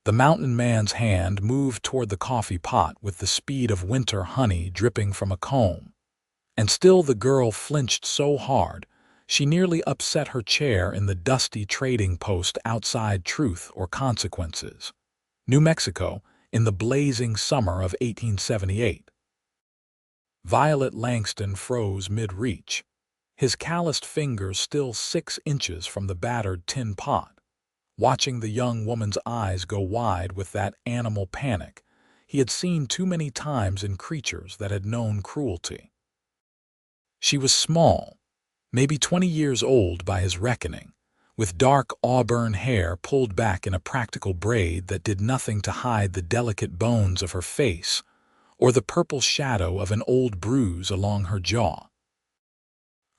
The mountain man's hand moved toward the coffee pot with the speed of winter honey dripping from a comb. And still the girl flinched so hard, she nearly upset her chair in the dusty trading post outside Truth or Consequences, New Mexico, in the blazing summer of 1878. Violet Langston froze mid-reach, his calloused fingers still 6 inches from the battered tin pot. Watching the young woman's eyes go wide with that animal panic he had seen too many times in creatures that had known cruelty. She was small, maybe 20 years old by his reckoning, with dark auburn hair pulled back in a practical braid that did nothing to hide the delicate bones of her face or the purple shadow of an old bruise along her jaw.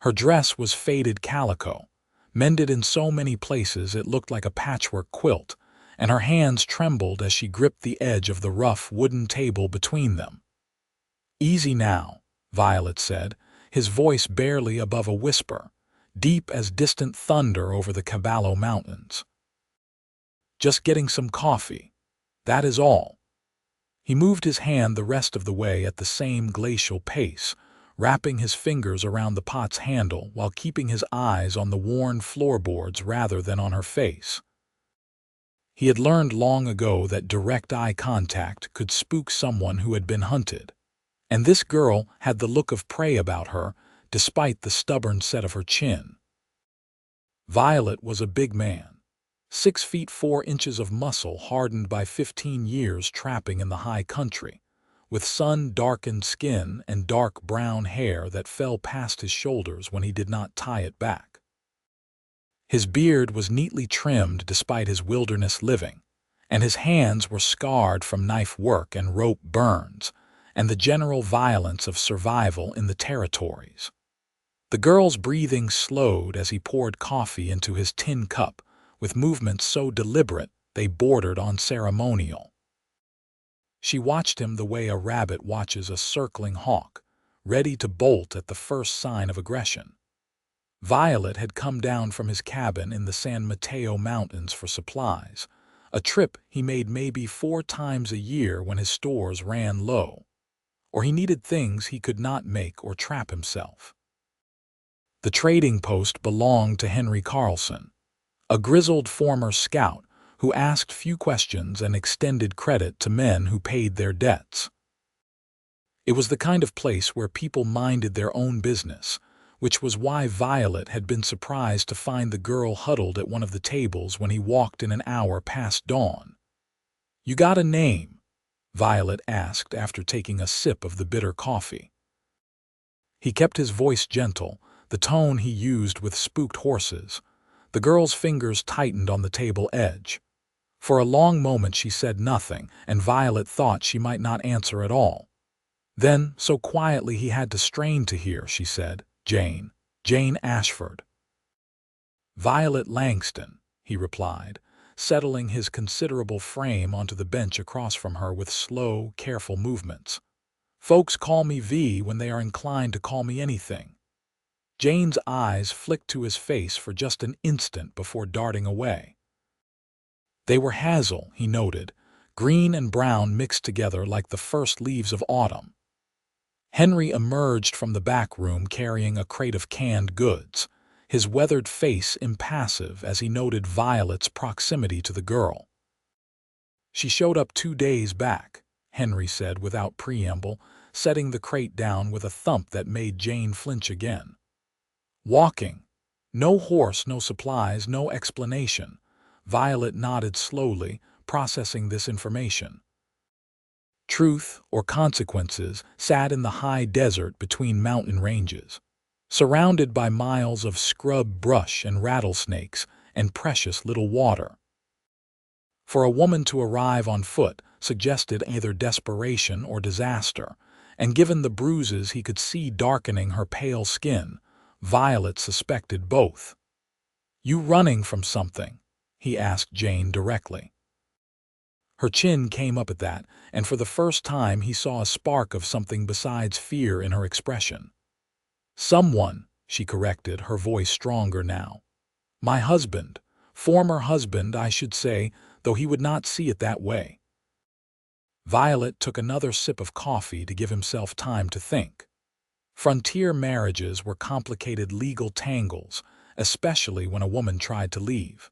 Her dress was faded calico, mended in so many places it looked like a patchwork quilt, and her hands trembled as she gripped the edge of the rough wooden table between them. "Easy now," Violet said, his voice barely above a whisper, deep as distant thunder over the Caballo Mountains. "Just getting some coffee. That is all." He moved his hand the rest of the way at the same glacial pace, wrapping his fingers around the pot's handle while keeping his eyes on the worn floorboards rather than on her face. He had learned long ago that direct eye contact could spook someone who had been hunted, and this girl had the look of prey about her, despite the stubborn set of her chin. Violet was a big man, 6 feet 4 inches of muscle hardened by 15 years trapping in the high country, with sun-darkened skin and dark brown hair that fell past his shoulders when he did not tie it back. His beard was neatly trimmed despite his wilderness living, and his hands were scarred from knife work and rope burns, and the general violence of survival in the territories. The girl's breathing slowed as he poured coffee into his tin cup, with movements so deliberate they bordered on ceremonial. She watched him the way a rabbit watches a circling hawk, ready to bolt at the first sign of aggression. Violet had come down from his cabin in the San Mateo Mountains for supplies, a trip he made maybe 4 times a year when his stores ran low, or he needed things he could not make or trap himself. The trading post belonged to Henry Carlson, a grizzled former scout who asked few questions and extended credit to men who paid their debts. It was the kind of place where people minded their own business, which was why Violet had been surprised to find the girl huddled at one of the tables when he walked in an hour past dawn. "You got a name?" Violet asked after taking a sip of the bitter coffee. He kept his voice gentle, the tone he used with spooked horses. The girl's fingers tightened on the table edge. For a long moment she said nothing, and Violet thought she might not answer at all. Then, so quietly he had to strain to hear, she said, Jane Ashford." "Violet Langston," he replied, settling his considerable frame onto the bench across from her with slow, careful movements. "Folks call me V when they are inclined to call me anything." Jane's eyes flicked to his face for just an instant before darting away. They were hazel, he noted, green and brown mixed together like the first leaves of autumn. Henry emerged from the back room carrying a crate of canned goods, his weathered face impassive as he noted Violet's proximity to the girl. "She showed up 2 days back," Henry said without preamble, setting the crate down with a thump that made Jane flinch again. "Walking. No horse, no supplies, no explanation." Violet nodded slowly, processing this information. Truth or Consequences sat in the high desert between mountain ranges, surrounded by miles of scrub brush and rattlesnakes and precious little water. For a woman to arrive on foot suggested either desperation or disaster, and given the bruises he could see darkening her pale skin, Violet suspected both. "You running from something?" he asked Jane directly. Her chin came up at that, and for the first time he saw a spark of something besides fear in her expression. "Someone," she corrected, her voice stronger now. "My husband. Former husband, I should say," though he would not see it that way. Violet took another sip of coffee to give himself time to think. Frontier marriages were complicated legal tangles, especially when a woman tried to leave.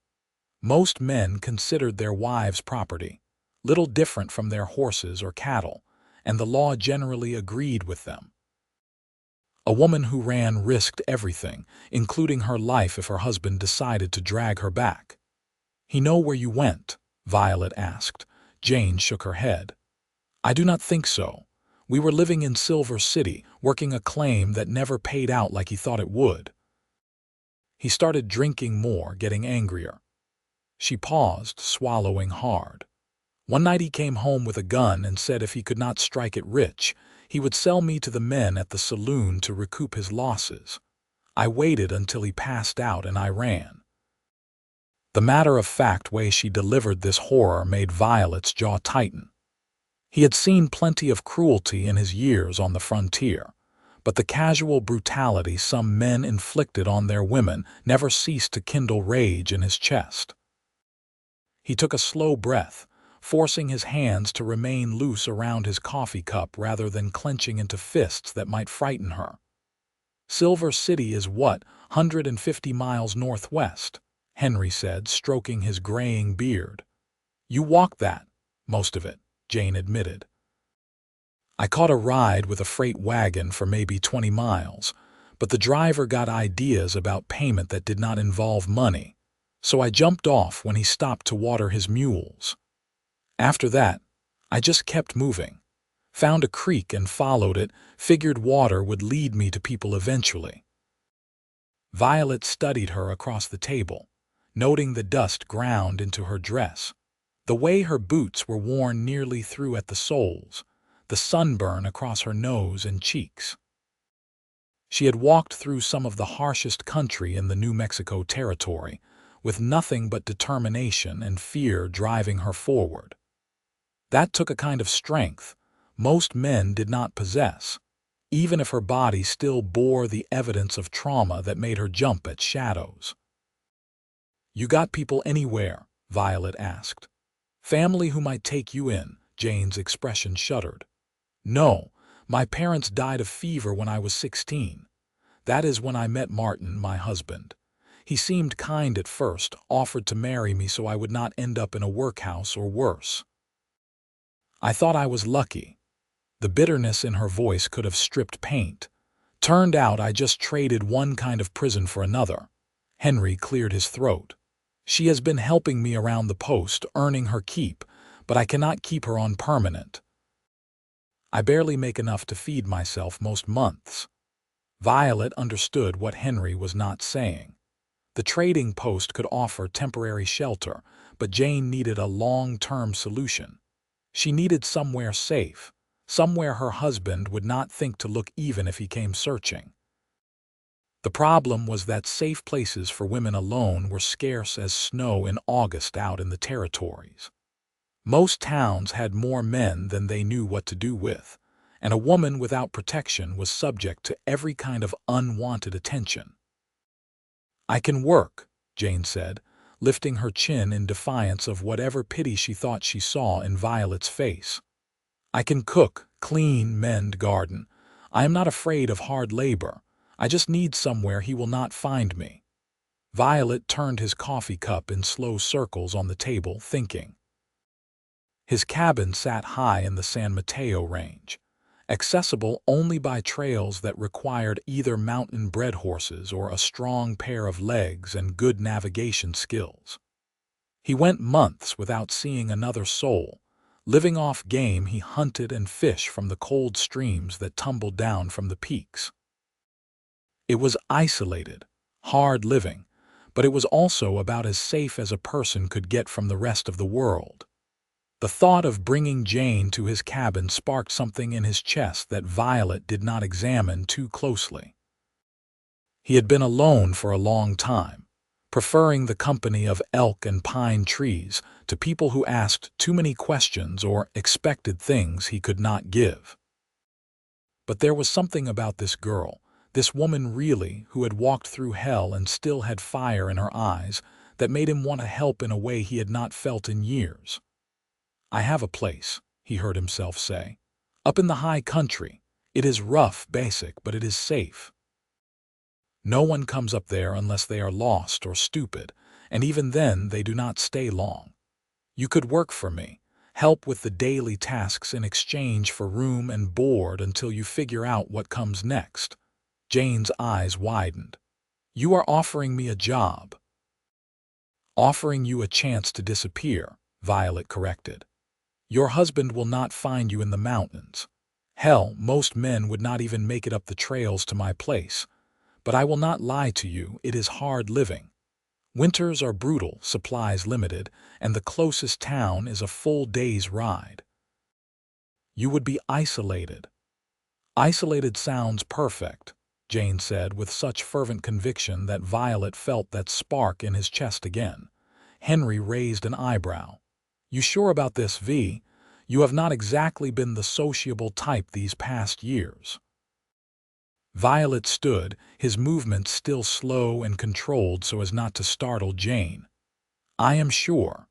Most men considered their wives property, little different from their horses or cattle, and the law generally agreed with them. A woman who ran risked everything, including her life if her husband decided to drag her back. "He know where you went?" Violet asked. Jane shook her head. "I do not think so. We were living in Silver City, working a claim that never paid out like he thought it would." He started drinking more, getting angrier. She paused, swallowing hard. "One night he came home with a gun and said if he could not strike it rich, he would sell me to the men at the saloon to recoup his losses. I waited until he passed out and I ran." The matter-of-fact way she delivered this horror made Violet's jaw tighten. He had seen plenty of cruelty in his years on the frontier, but the casual brutality some men inflicted on their women never ceased to kindle rage in his chest. He took a slow breath, forcing his hands to remain loose around his coffee cup rather than clenching into fists that might frighten her. "Silver City is what, 150 miles northwest?" Henry said, stroking his graying beard. "You walked that, most of it," Jane admitted. "I caught a ride with a freight wagon for maybe 20 miles, but the driver got ideas about payment that did not involve money, so I jumped off when he stopped to water his mules. After that, I just kept moving. Found a creek and followed it, figured water would lead me to people eventually." Violet studied her across the table, noting the dust ground into her dress, the way her boots were worn nearly through at the soles, the sunburn across her nose and cheeks. She had walked through some of the harshest country in the New Mexico territory, with nothing but determination and fear driving her forward. That took a kind of strength most men did not possess, even if her body still bore the evidence of trauma that made her jump at shadows. "You got people anywhere?" Violet asked. "Family who might take you in?" Jane's expression shuddered. "No, my parents died of fever when I was 16. That is when I met Martin, my husband. He seemed kind at first, offered to marry me so I would not end up in a workhouse or worse. I thought I was lucky." The bitterness in her voice could have stripped paint. "Turned out I just traded one kind of prison for another." Henry cleared his throat. "She has been helping me around the post, earning her keep, but I cannot keep her on permanent. I barely make enough to feed myself most months." Violet understood what Henry was not saying. The trading post could offer temporary shelter, but Jane needed a long-term solution. She needed somewhere safe, somewhere her husband would not think to look even if he came searching. The problem was that safe places for women alone were scarce as snow in August out in the territories. Most towns had more men than they knew what to do with, and a woman without protection was subject to every kind of unwanted attention. "I can work," Jane said, lifting her chin in defiance of whatever pity she thought she saw in Violet's face. "I can cook, clean, mend, garden. I am not afraid of hard labor. I just need somewhere he will not find me." Violet turned his coffee cup in slow circles on the table, thinking. His cabin sat high in the San Mateo range, accessible only by trails that required either mountain-bred horses or a strong pair of legs and good navigation skills. He went months without seeing another soul, living off game he hunted and fished from the cold streams that tumbled down from the peaks. It was isolated, hard living, but it was also about as safe as a person could get from the rest of the world. The thought of bringing Jane to his cabin sparked something in his chest that Violet did not examine too closely. He had been alone for a long time, preferring the company of elk and pine trees to people who asked too many questions or expected things he could not give. But there was something about this girl, this woman really, who had walked through hell and still had fire in her eyes, that made him want to help in a way he had not felt in years. "I have a place," he heard himself say. "Up in the high country. It is rough, basic, but it is safe. No one comes up there unless they are lost or stupid, and even then they do not stay long. You could work for me, help with the daily tasks in exchange for room and board until you figure out what comes next." Jane's eyes widened. "You are offering me a job." "Offering you a chance to disappear," Violet corrected. "Your husband will not find you in the mountains. Hell, most men would not even make it up the trails to my place. But I will not lie to you, it is hard living. Winters are brutal, supplies limited, and the closest town is a full day's ride. You would be isolated." "Isolated sounds perfect," Jane said with such fervent conviction that Violet felt that spark in his chest again. Henry raised an eyebrow. "You sure about this, V? You have not exactly been the sociable type these past years." Violet stood, his movements still slow and controlled so as not to startle Jane. "I am sure.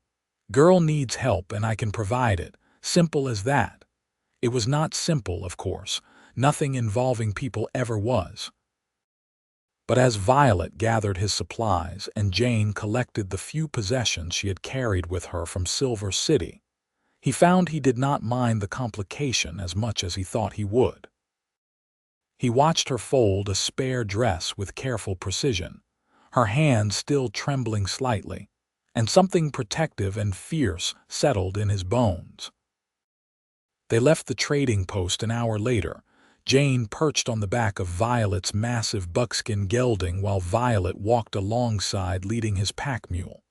Girl needs help and I can provide it. Simple as that." It was not simple, of course. Nothing involving people ever was. But as Violet gathered his supplies and Jane collected the few possessions she had carried with her from Silver City, he found he did not mind the complication as much as he thought he would. He watched her fold a spare dress with careful precision, her hand still trembling slightly, and something protective and fierce settled in his bones. They left the trading post an hour later, Jane perched on the back of Violet's massive buckskin gelding while Violet walked alongside leading his pack mule.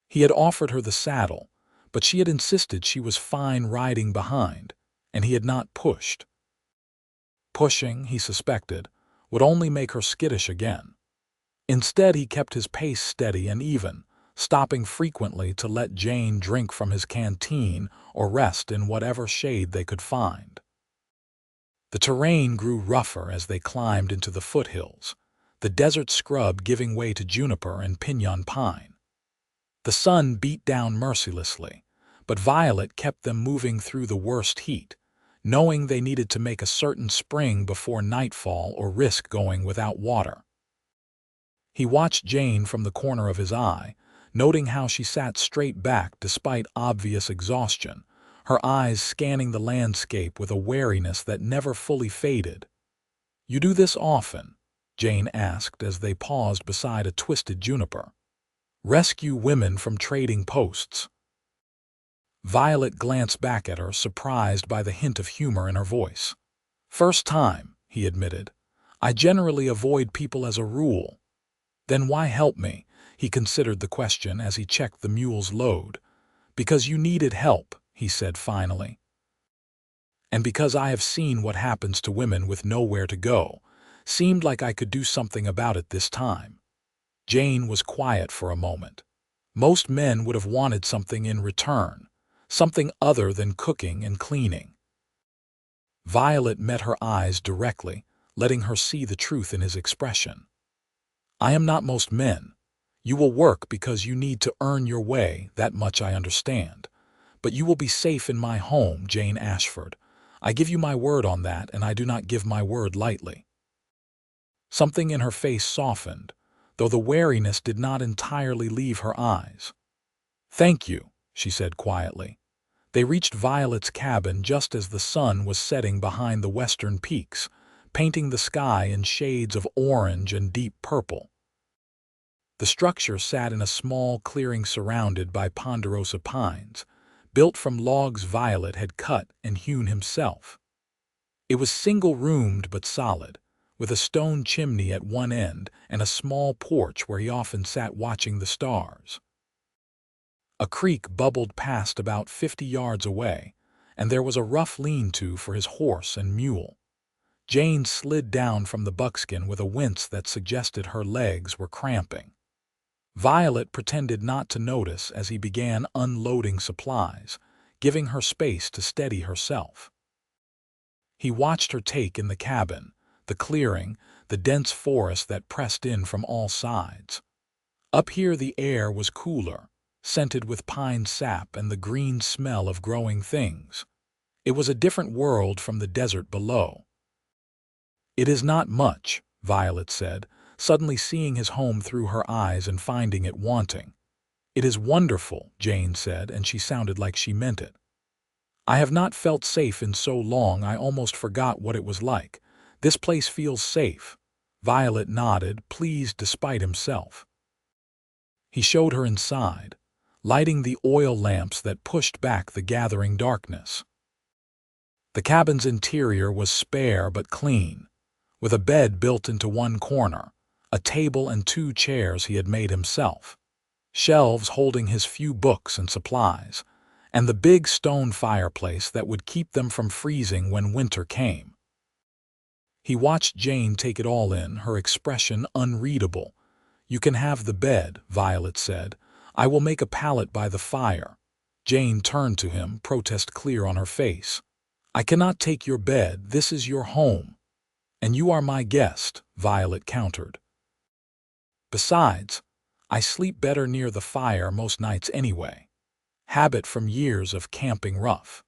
He had offered her the saddle, but she had insisted she was fine riding behind, and he had not pushed. Pushing, he suspected, would only make her skittish again. Instead, he kept his pace steady and even, stopping frequently to let Jane drink from his canteen or rest in whatever shade they could find. The terrain grew rougher as they climbed into the foothills, the desert scrub giving way to juniper and pinyon pine. The sun beat down mercilessly, but Violet kept them moving through the worst heat, knowing they needed to make a certain spring before nightfall or risk going without water. He watched Jane from the corner of his eye, noting how she sat straight back despite obvious exhaustion, her eyes scanning the landscape with a wariness that never fully faded. "You do this often?" Jane asked as they paused beside a twisted juniper. "Rescue women from trading posts?" Violet glanced back at her, surprised by the hint of humor in her voice. "First time," he admitted. "I generally avoid people as a rule." "Then why help me?" He considered the question as he checked the mule's load. "Because you needed help," he said finally. "And because I have seen what happens to women with nowhere to go. Seemed like I could do something about it this time." Jane was quiet for a moment. Most men would have wanted something in return, something other than cooking and cleaning. Violet met her eyes directly, letting her see the truth in his expression. "I am not most men. You will work because you need to earn your way, that much I understand. But you will be safe in my home, Jane Ashford. I give you my word on that, and I do not give my word lightly." Something in her face softened, though the wariness did not entirely leave her eyes. "Thank you," she said quietly. They reached Violet's cabin just as the sun was setting behind the western peaks, painting the sky in shades of orange and deep purple. The structure sat in a small clearing surrounded by ponderosa pines, built from logs Violet had cut and hewn himself. It was single-roomed but solid, with a stone chimney at one end and a small porch where he often sat watching the stars. A creek bubbled past about 50 yards away, and there was a rough lean-to for his horse and mule. Jane slid down from the buckskin with a wince that suggested her legs were cramping. Violet pretended not to notice as he began unloading supplies, giving her space to steady herself. He watched her take in the cabin, the clearing, the dense forest that pressed in from all sides. Up here the air was cooler, scented with pine sap and the green smell of growing things. It was a different world from the desert below. "It is not much," Violet said, suddenly seeing his home through her eyes and finding it wanting. "It is wonderful," Jane said, and she sounded like she meant it. "I have not felt safe in so long I almost forgot what it was like. This place feels safe." Violet nodded, pleased despite himself. He showed her inside, lighting the oil lamps that pushed back the gathering darkness. The cabin's interior was spare but clean, with a bed built into one corner, a table and 2 chairs he had made himself, shelves holding his few books and supplies, and the big stone fireplace that would keep them from freezing when winter came. He watched Jane take it all in, her expression unreadable. "You can have the bed," Violet said. "I will make a pallet by the fire." Jane turned to him, protest clear on her face. "I cannot take your bed. This is your home." "And you are my guest," Violet countered. "Besides, I sleep better near the fire most nights anyway. Habit from years of camping rough."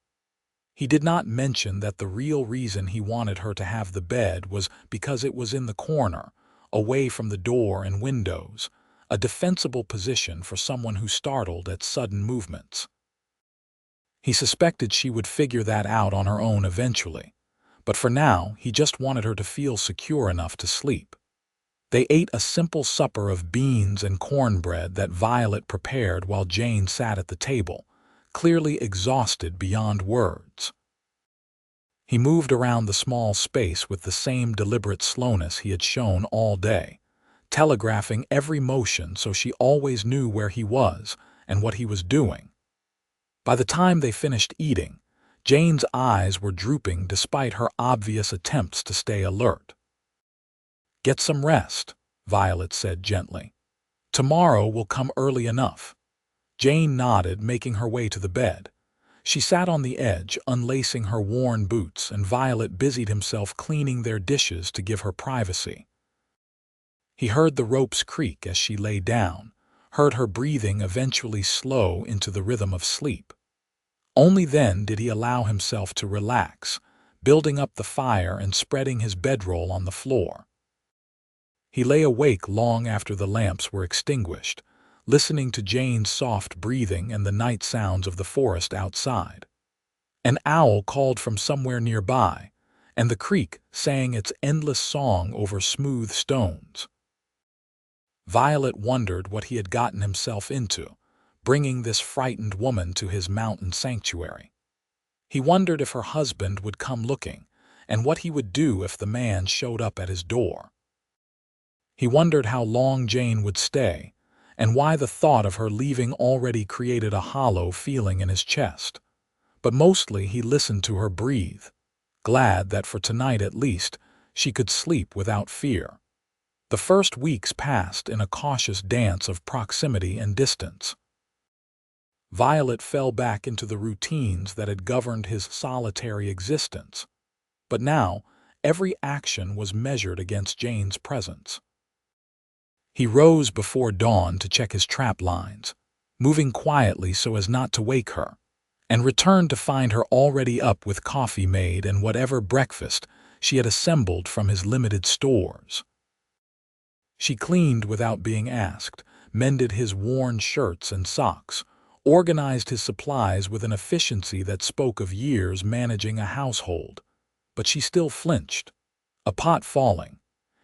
He did not mention that the real reason he wanted her to have the bed was because it was in the corner, away from the door and windows, a defensible position for someone who startled at sudden movements. He suspected she would figure that out on her own eventually, but for now he just wanted her to feel secure enough to sleep. They ate a simple supper of beans and cornbread that Violet prepared while Jane sat at the table, clearly exhausted beyond words. He moved around the small space with the same deliberate slowness he had shown all day, telegraphing every motion so she always knew where he was and what he was doing. By the time they finished eating, Jane's eyes were drooping despite her obvious attempts to stay alert. "Get some rest," Violet said gently. "Tomorrow will come early enough." Jane nodded, making her way to the bed. She sat on the edge, unlacing her worn boots, and Violet busied himself cleaning their dishes to give her privacy. He heard the ropes creak as she lay down, heard her breathing eventually slow into the rhythm of sleep. Only then did he allow himself to relax, building up the fire and spreading his bedroll on the floor. He lay awake long after the lamps were extinguished, listening to Jane's soft breathing and the night sounds of the forest outside. An owl called from somewhere nearby, and the creek sang its endless song over smooth stones. Violet wondered what he had gotten himself into, bringing this frightened woman to his mountain sanctuary. He wondered if her husband would come looking, and what he would do if the man showed up at his door. He wondered how long Jane would stay, and why the thought of her leaving already created a hollow feeling in his chest. But mostly he listened to her breathe, glad that for tonight at least she could sleep without fear. The first weeks passed in a cautious dance of proximity and distance. Violet fell back into the routines that had governed his solitary existence, but now every action was measured against Jane's presence. He rose before dawn to check his trap lines, moving quietly so as not to wake her, and returned to find her already up with coffee made and whatever breakfast she had assembled from his limited stores. She cleaned without being asked, mended his worn shirts and socks, organized his supplies with an efficiency that spoke of years managing a household. But she still flinched, a pot falling,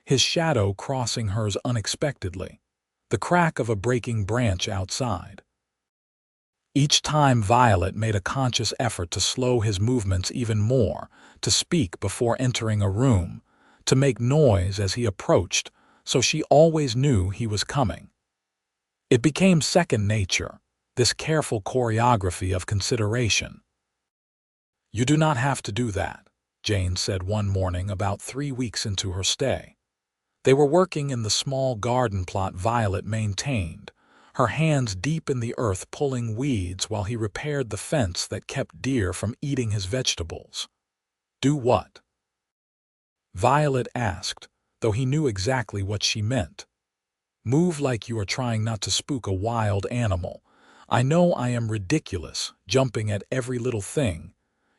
his shadow crossing hers unexpectedly, the crack of a breaking branch outside. Each time Violet made a conscious effort to slow his movements even more, to speak before entering a room, to make noise as he approached, so she always knew he was coming. It became second nature, this careful choreography of consideration. "You do not have to do that," Jane said one morning about 3 weeks into her stay. They were working in the small garden plot Violet maintained, her hands deep in the earth pulling weeds while he repaired the fence that kept deer from eating his vegetables. "Do what?" Violet asked, though he knew exactly what she meant. Move like you are trying not to spook a wild animal. I know I am ridiculous, jumping at every little thing.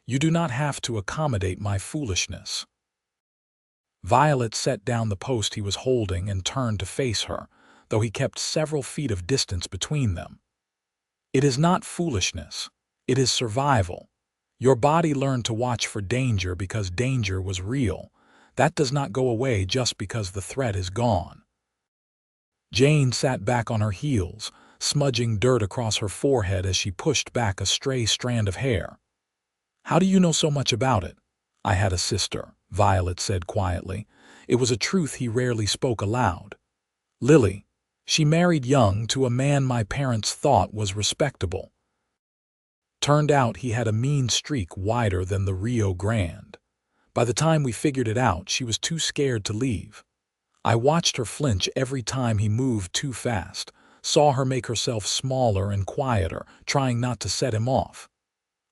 You do not have to accommodate my foolishness." Violet set down the post he was holding and turned to face her, though he kept several feet of distance between them. "It is not foolishness. It is survival. Your body learned to watch for danger because danger was real. That does not go away just because the threat is gone." Jane sat back on her heels, smudging dirt across her forehead as she pushed back a stray strand of hair. "How do you know so much about it?" "I had a sister," Violet said quietly. It was a truth he rarely spoke aloud. "Lily. She married young to a man my parents thought was respectable. Turned out he had a mean streak wider than the Rio Grande. By the time we figured it out, she was too scared to leave. I watched her flinch every time he moved too fast, saw her make herself smaller and quieter, trying not to set him off."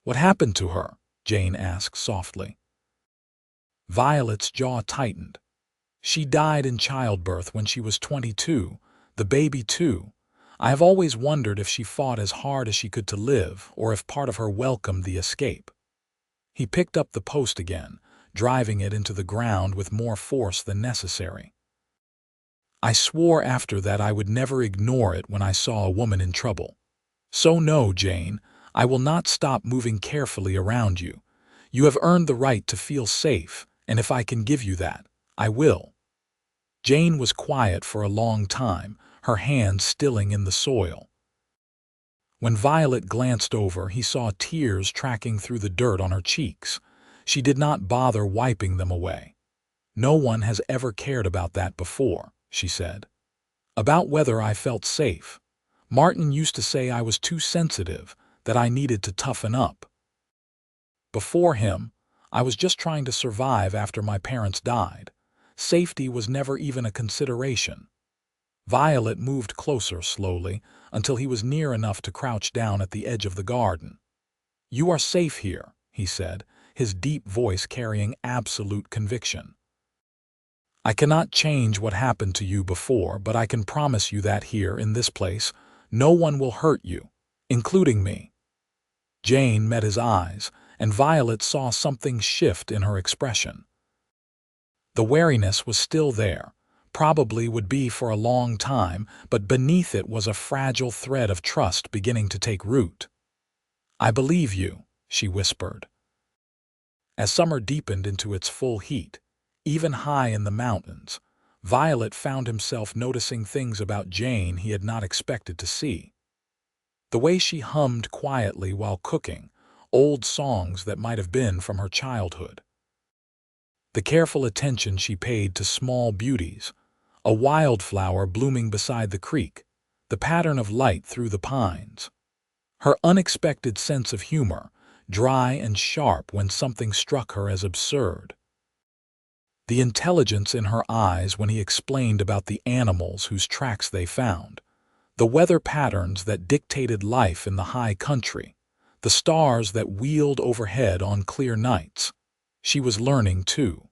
"What happened to her?" Jane asked softly. Violet's jaw tightened. "She died in childbirth when she was 22, the baby too. I have always wondered if she fought as hard as she could to live, or if part of her welcomed the escape." He picked up the post again, driving it into the ground with more force than necessary. "I swore after that I would never ignore it when I saw a woman in trouble. So no, Jane, I will not stop moving carefully around you. You have earned the right to feel safe, and if I can give you that, I will." Jane was quiet for a long time, her hands stilling in the soil. When Violet glanced over, he saw tears tracking through the dirt on her cheeks. She did not bother wiping them away. "No one has ever cared about that before," she said. "About whether I felt safe. Martin used to say I was too sensitive, that I needed to toughen up. Before him, I was just trying to survive after my parents died. Safety was never even a consideration." Violet moved closer slowly until he was near enough to crouch down at the edge of the garden. "You are safe here," he said, his deep voice carrying absolute conviction. "I cannot change what happened to you before, but I can promise you that here, in this place, no one will hurt you, including me." Jane met his eyes, and Violet saw something shift in her expression. The wariness was still there, probably would be for a long time, but beneath it was a fragile thread of trust beginning to take root. "I believe you," she whispered. As summer deepened into its full heat, even high in the mountains, Violet found himself noticing things about Jane he had not expected to see. The way she hummed quietly while cooking, old songs that might have been from her childhood. The careful attention she paid to small beauties, a wildflower blooming beside the creek, the pattern of light through the pines. Her unexpected sense of humor, dry and sharp when something struck her as absurd. The intelligence in her eyes when he explained about the animals whose tracks they found, the weather patterns that dictated life in the high country, the stars that wheeled overhead on clear nights. She was learning too.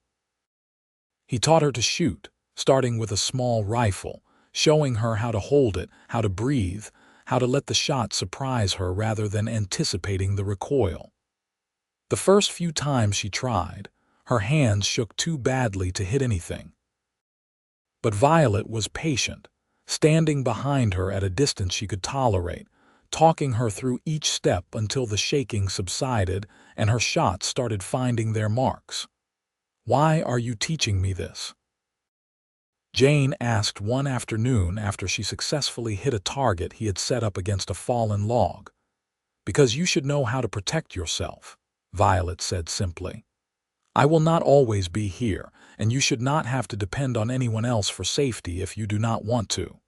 He taught her to shoot, starting with a small rifle, showing her how to hold it, how to breathe, how to let the shot surprise her rather than anticipating the recoil. The first few times she tried, her hands shook too badly to hit anything. But Violet was patient, standing behind her at a distance she could tolerate, talking her through each step until the shaking subsided and her shots started finding their marks. "Why are you teaching me this?" Jane asked one afternoon after she successfully hit a target he had set up against a fallen log. "Because you should know how to protect yourself," Violet said simply. "I will not always be here, and you should not have to depend on anyone else for safety if you do not want to."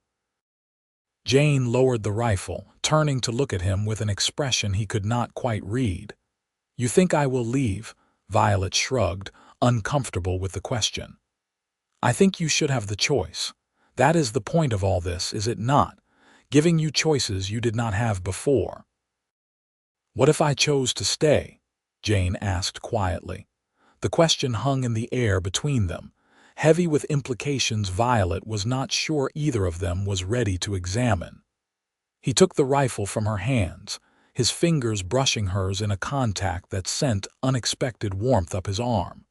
Jane lowered the rifle, turning to look at him with an expression he could not quite read. "You think I will leave?" Violet shrugged, uncomfortable with the question. "I think you should have the choice. That is the point of all this, is it not? Giving you choices you did not have before." "What if I chose to stay?" Jane asked quietly. The question hung in the air between them, heavy with implications Violet was not sure either of them was ready to examine. He took the rifle from her hands, his fingers brushing hers in a contact that sent unexpected warmth up his arm.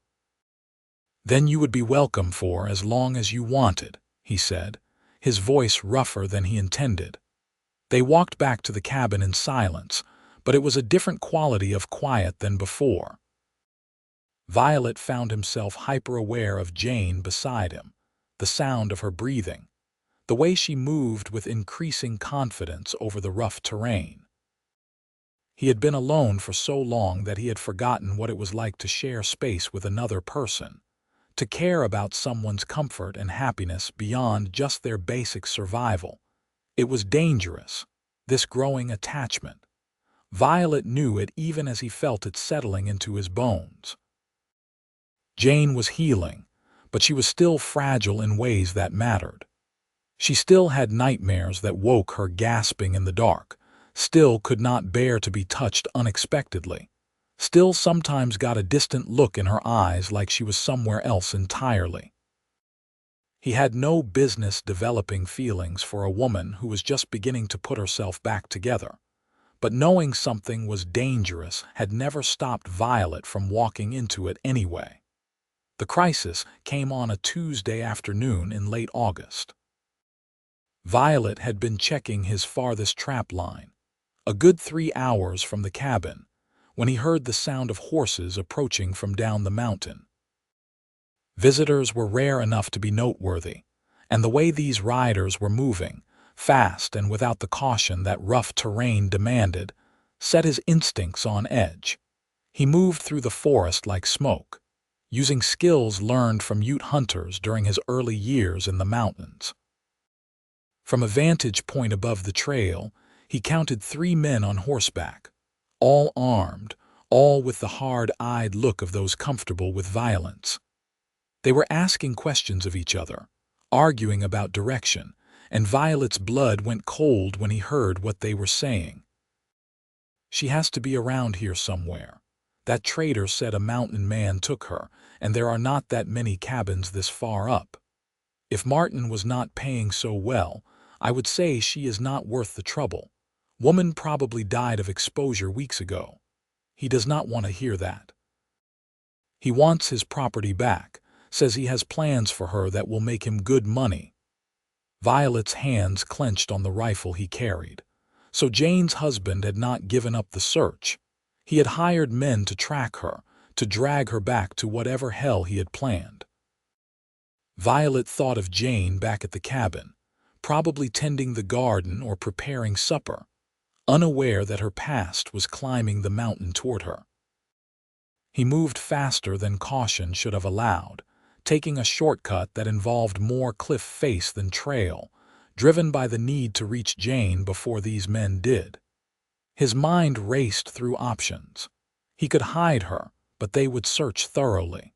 "Then you would be welcome for as long as you wanted," he said, his voice rougher than he intended. They walked back to the cabin in silence, but it was a different quality of quiet than before. Violet found himself hyper-aware of Jane beside him, the sound of her breathing, the way she moved with increasing confidence over the rough terrain. He had been alone for so long that he had forgotten what it was like to share space with another person, to care about someone's comfort and happiness beyond just their basic survival. It was dangerous, this growing attachment. Violet knew it even as he felt it settling into his bones. Jane was healing, but she was still fragile in ways that mattered. She still had nightmares that woke her gasping in the dark, still could not bear to be touched unexpectedly, still sometimes got a distant look in her eyes like she was somewhere else entirely. He had no business developing feelings for a woman who was just beginning to put herself back together, but knowing something was dangerous had never stopped Violet from walking into it anyway. The crisis came on a Tuesday afternoon in late August. Violet had been checking his farthest trap line, a good 3 hours from the cabin, when he heard the sound of horses approaching from down the mountain. Visitors were rare enough to be noteworthy, and the way these riders were moving, fast and without the caution that rough terrain demanded, set his instincts on edge. He moved through the forest like smoke, using skills learned from Ute hunters during his early years in the mountains. From a vantage point above the trail, he counted 3 men on horseback, all armed, all with the hard-eyed look of those comfortable with violence. They were asking questions of each other, arguing about direction, and Violet's blood went cold when he heard what they were saying. "She has to be around here somewhere. That trader said a mountain man took her, and there are not that many cabins this far up. If Martin was not paying so well, I would say she is not worth the trouble. Woman probably died of exposure weeks ago. He does not want to hear that. He wants his property back, says he has plans for her that will make him good money." Violet's hands clenched on the rifle he carried. So Jane's husband had not given up the search. He had hired men to track her, to drag her back to whatever hell he had planned. Violet thought of Jane back at the cabin, probably tending the garden or preparing supper, unaware that her past was climbing the mountain toward her. He moved faster than caution should have allowed, taking a shortcut that involved more cliff face than trail, driven by the need to reach Jane before these men did. His mind raced through options. He could hide her, but they would search thoroughly.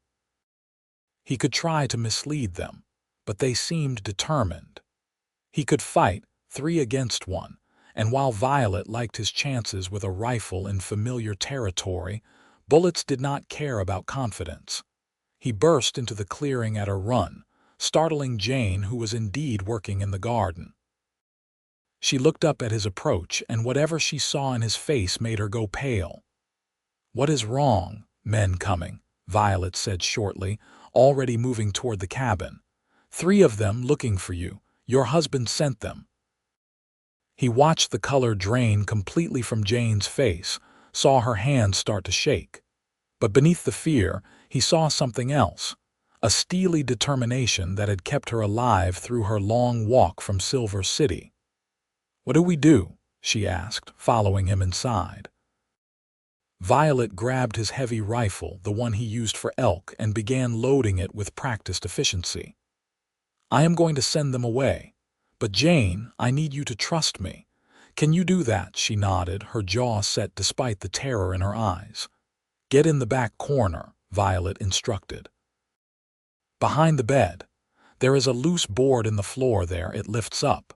He could try to mislead them, but they seemed determined. He could fight 3 against 1, and while Violet liked his chances with a rifle in familiar territory, bullets did not care about confidence. He burst into the clearing at a run, startling Jane, who was indeed working in the garden. She looked up at his approach, and whatever she saw in his face made her go pale. "What is wrong? Men coming," Violet said shortly, already moving toward the cabin. "3 of them looking for you. Your husband sent them." He watched the color drain completely from Jane's face, saw her hands start to shake. But beneath the fear, he saw something else, a steely determination that had kept her alive through her long walk from Silver City. "What do we do?" she asked, following him inside. Violet grabbed his heavy rifle, the one he used for elk, and began loading it with practiced efficiency. "I am going to send them away. But Jane, I need you to trust me. Can you do that?" She nodded, her jaw set despite the terror in her eyes. "Get in the back corner," Violet instructed. "Behind the bed. There is a loose board in the floor there. It lifts up.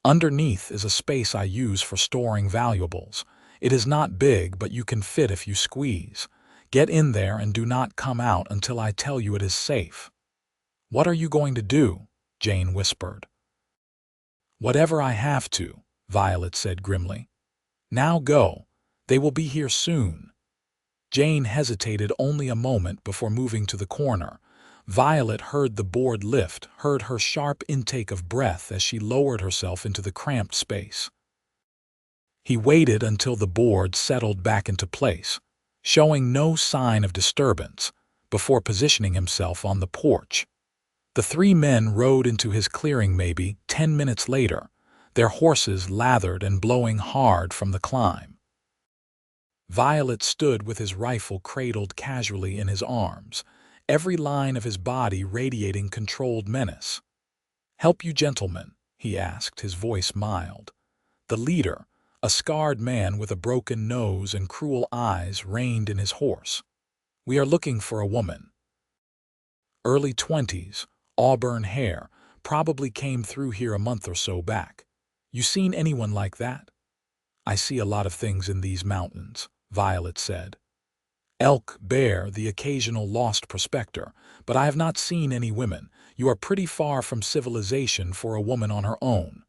Underneath is a space I use for storing valuables. It is not big, but you can fit if you squeeze. Get in there and do not come out until I tell you it is safe." "What are you going to do?" Jane whispered. "Whatever I have to," Violet said grimly. "Now go. They will be here soon." Jane hesitated only a moment before moving to the corner. Violet heard the board lift, heard her sharp intake of breath as she lowered herself into the cramped space. He waited until the board settled back into place, showing no sign of disturbance, before positioning himself on the porch. The three men rode into his clearing maybe 10 minutes later, their horses lathered and blowing hard from the climb. Violet stood with his rifle cradled casually in his arms, every line of his body radiating controlled menace. "Help you gentlemen?" he asked, his voice mild. The leader, a scarred man with a broken nose and cruel eyes, reined in his horse. "We are looking for a woman. Early 20s, auburn hair, probably came through here a month or so back. You seen anyone like that?" "I see a lot of things in these mountains," Violet said. "Elk, bear, the occasional lost prospector, but I have not seen any women. You are pretty far from civilization for a woman on her own."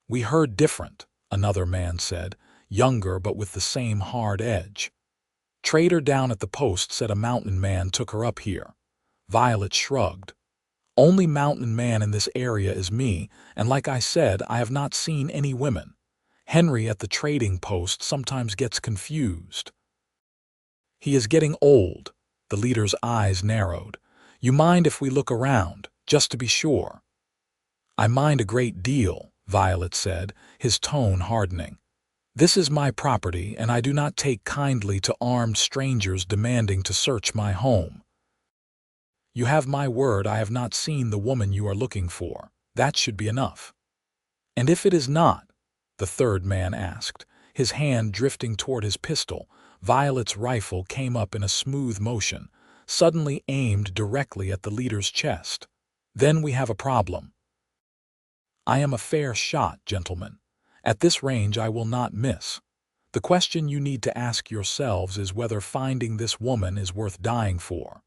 "We heard different," another man said, younger but with the same hard edge. "Trader down at the post said a mountain man took her up here." Violet shrugged. "Only mountain man in this area is me, and like I said, I have not seen any women. Henry at the trading post sometimes gets confused." "He is getting old." The leader's eyes narrowed. "You mind if we look around, just to be sure?" "I mind a great deal," Violet said, his tone hardening. "This is my property, and I do not take kindly to armed strangers demanding to search my home." "You have my word I have not seen the woman you are looking for. That should be enough." "And if it is not?" the third man asked, his hand drifting toward his pistol. Violet's rifle came up in a smooth motion, suddenly aimed directly at the leader's chest. "Then we have a problem." "I am a fair shot, gentlemen. At this range I will not miss. The question you need to ask yourselves is whether finding this woman is worth dying for."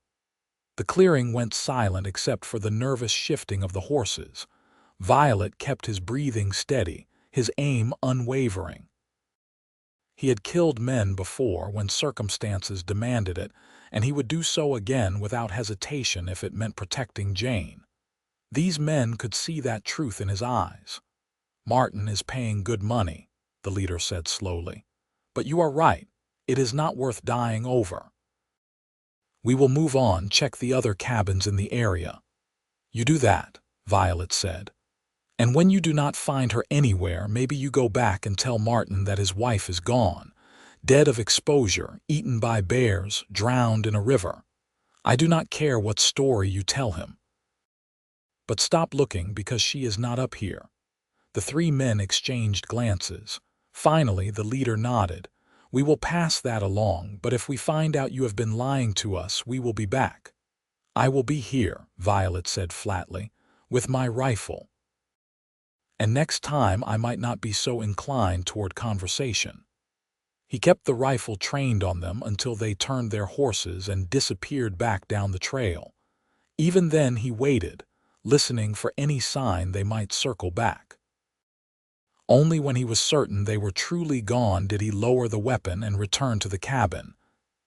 The clearing went silent except for the nervous shifting of the horses. Violet kept his breathing steady, his aim unwavering. He had killed men before when circumstances demanded it, and he would do so again without hesitation if it meant protecting Jane. These men could see that truth in his eyes. "Martin is paying good money," the leader said slowly. "But you are right, it is not worth dying over. We will move on, check the other cabins in the area." "You do that," Violet said. "And when you do not find her anywhere, maybe you go back and tell Martin that his wife is gone, dead of exposure, eaten by bears, drowned in a river. I do not care what story you tell him. But stop looking because she is not up here." The three men exchanged glances. Finally, the leader nodded. "We will pass that along, but if we find out you have been lying to us, we will be back." "I will be here," Violet said flatly, "with my rifle. And next time I might not be so inclined toward conversation." He kept the rifle trained on them until they turned their horses and disappeared back down the trail. Even then he waited, listening for any sign they might circle back. Only when he was certain they were truly gone did he lower the weapon and return to the cabin.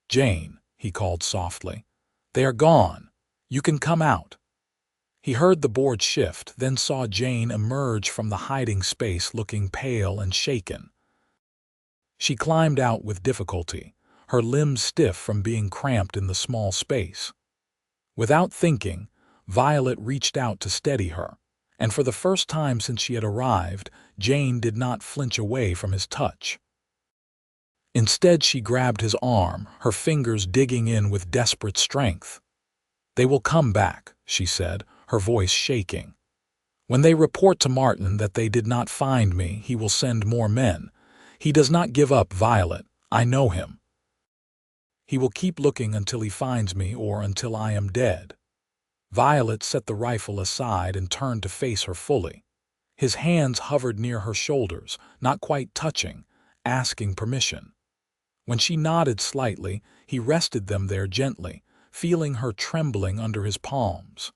"Jane," he called softly, "they are gone. You can come out." He heard the board shift, then saw Jane emerge from the hiding space looking pale and shaken. She climbed out with difficulty, her limbs stiff from being cramped in the small space. Without thinking, Violet reached out to steady her, and for the first time since she had arrived, Jane did not flinch away from his touch. Instead, she grabbed his arm, her fingers digging in with desperate strength. "They will come back," she said, her voice shaking. "When they report to Martin that they did not find me, he will send more men. He does not give up, Violet. I know him. He will keep looking until he finds me or until I am dead." Violet set the rifle aside and turned to face her fully. His hands hovered near her shoulders, not quite touching, asking permission. When she nodded slightly, he rested them there gently, feeling her trembling under his palms.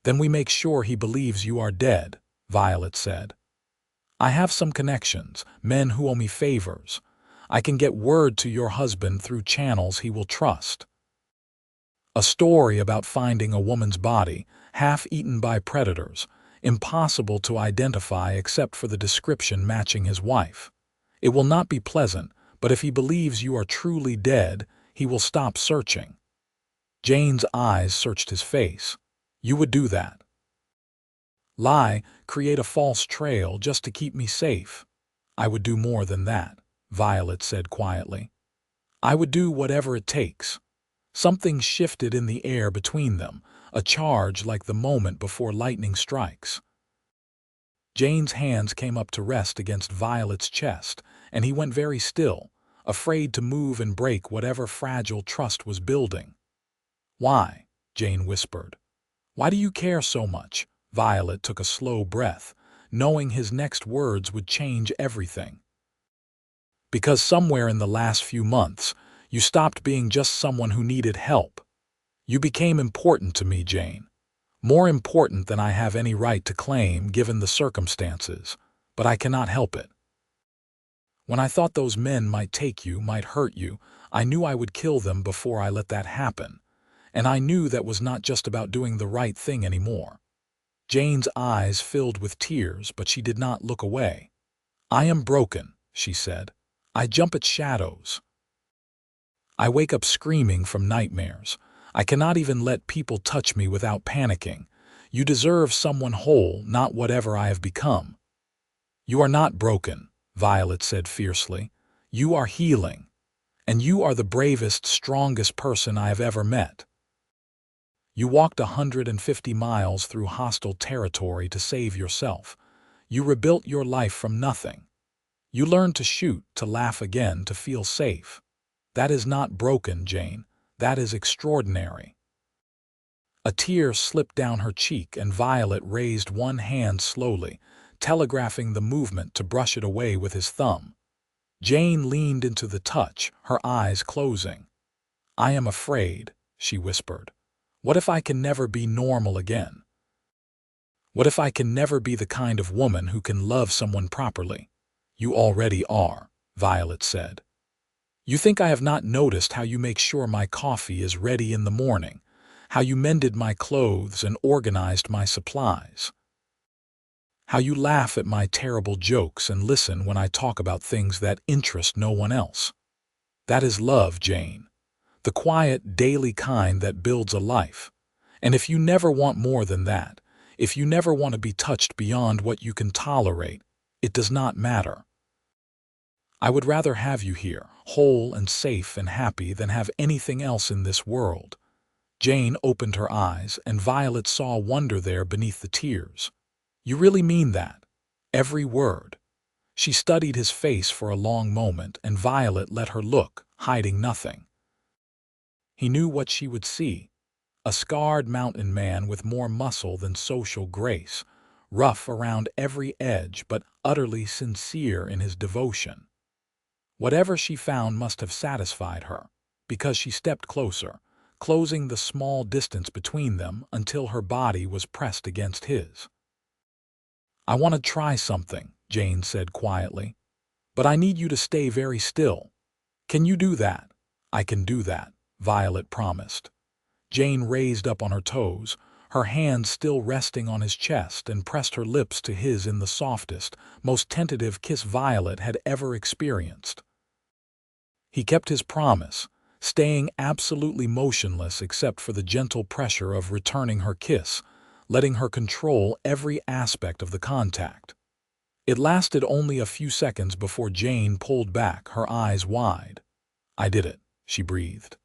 Then we make sure he believes you are dead, Violet said. I have some connections, men who owe me favors. I can get word to your husband through channels he will trust. A story about finding a woman's body, half-eaten by predators, impossible to identify except for the description matching his wife. It will not be pleasant, but if he believes you are truly dead, he will stop searching. Jane's eyes searched his face. You would do that. Lie, create a false trail just to keep me safe. I would do more than that, Violet said quietly. I would do whatever it takes. Something shifted in the air between them, a charge like the moment before lightning strikes. Jane's hands came up to rest against Violet's chest, and he went very still, afraid to move and break whatever fragile trust was building. Why? Jane whispered. Why do you care so much? Violet took a slow breath, knowing his next words would change everything. Because somewhere in the last few months, you stopped being just someone who needed help. You became important to me, Jane. More important than I have any right to claim given the circumstances, but I cannot help it. When I thought those men might take you, might hurt you, I knew I would kill them before I let that happen. And I knew that was not just about doing the right thing anymore. Jane's eyes filled with tears, but she did not look away. I am broken, she said. I jump at shadows. I wake up screaming from nightmares. I cannot even let people touch me without panicking. You deserve someone whole, not whatever I have become. You are not broken, Violet said fiercely. You are healing. And you are the bravest, strongest person I have ever met. You walked 150 miles through hostile territory to save yourself. You rebuilt your life from nothing. You learned to shoot, to laugh again, to feel safe. That is not broken, Jane. That is extraordinary. A tear slipped down her cheek and Violet raised one hand slowly, telegraphing the movement to brush it away with his thumb. Jane leaned into the touch, her eyes closing. I am afraid, she whispered. What if I can never be normal again? What if I can never be the kind of woman who can love someone properly? You already are, Violet said. You think I have not noticed how you make sure my coffee is ready in the morning, how you mended my clothes and organized my supplies, how you laugh at my terrible jokes and listen when I talk about things that interest no one else. That is love, Jane. The quiet, daily kind that builds a life. And if you never want more than that, if you never want to be touched beyond what you can tolerate, it does not matter. I would rather have you here, whole and safe and happy, than have anything else in this world. Jane opened her eyes, and Violet saw wonder there beneath the tears. You really mean that? Every word. She studied his face for a long moment, and Violet let her look, hiding nothing. He knew what she would see. A scarred mountain man with more muscle than social grace, rough around every edge but utterly sincere in his devotion. Whatever she found must have satisfied her, because she stepped closer, closing the small distance between them until her body was pressed against his. I want to try something, Jane said quietly. But I need you to stay very still. Can you do that? I can do that, Violet promised. Jane raised up on her toes, her hands still resting on his chest, and pressed her lips to his in the softest, most tentative kiss Violet had ever experienced. He kept his promise, staying absolutely motionless except for the gentle pressure of returning her kiss, letting her control every aspect of the contact. It lasted only a few seconds before Jane pulled back, her eyes wide. I did it, she breathed.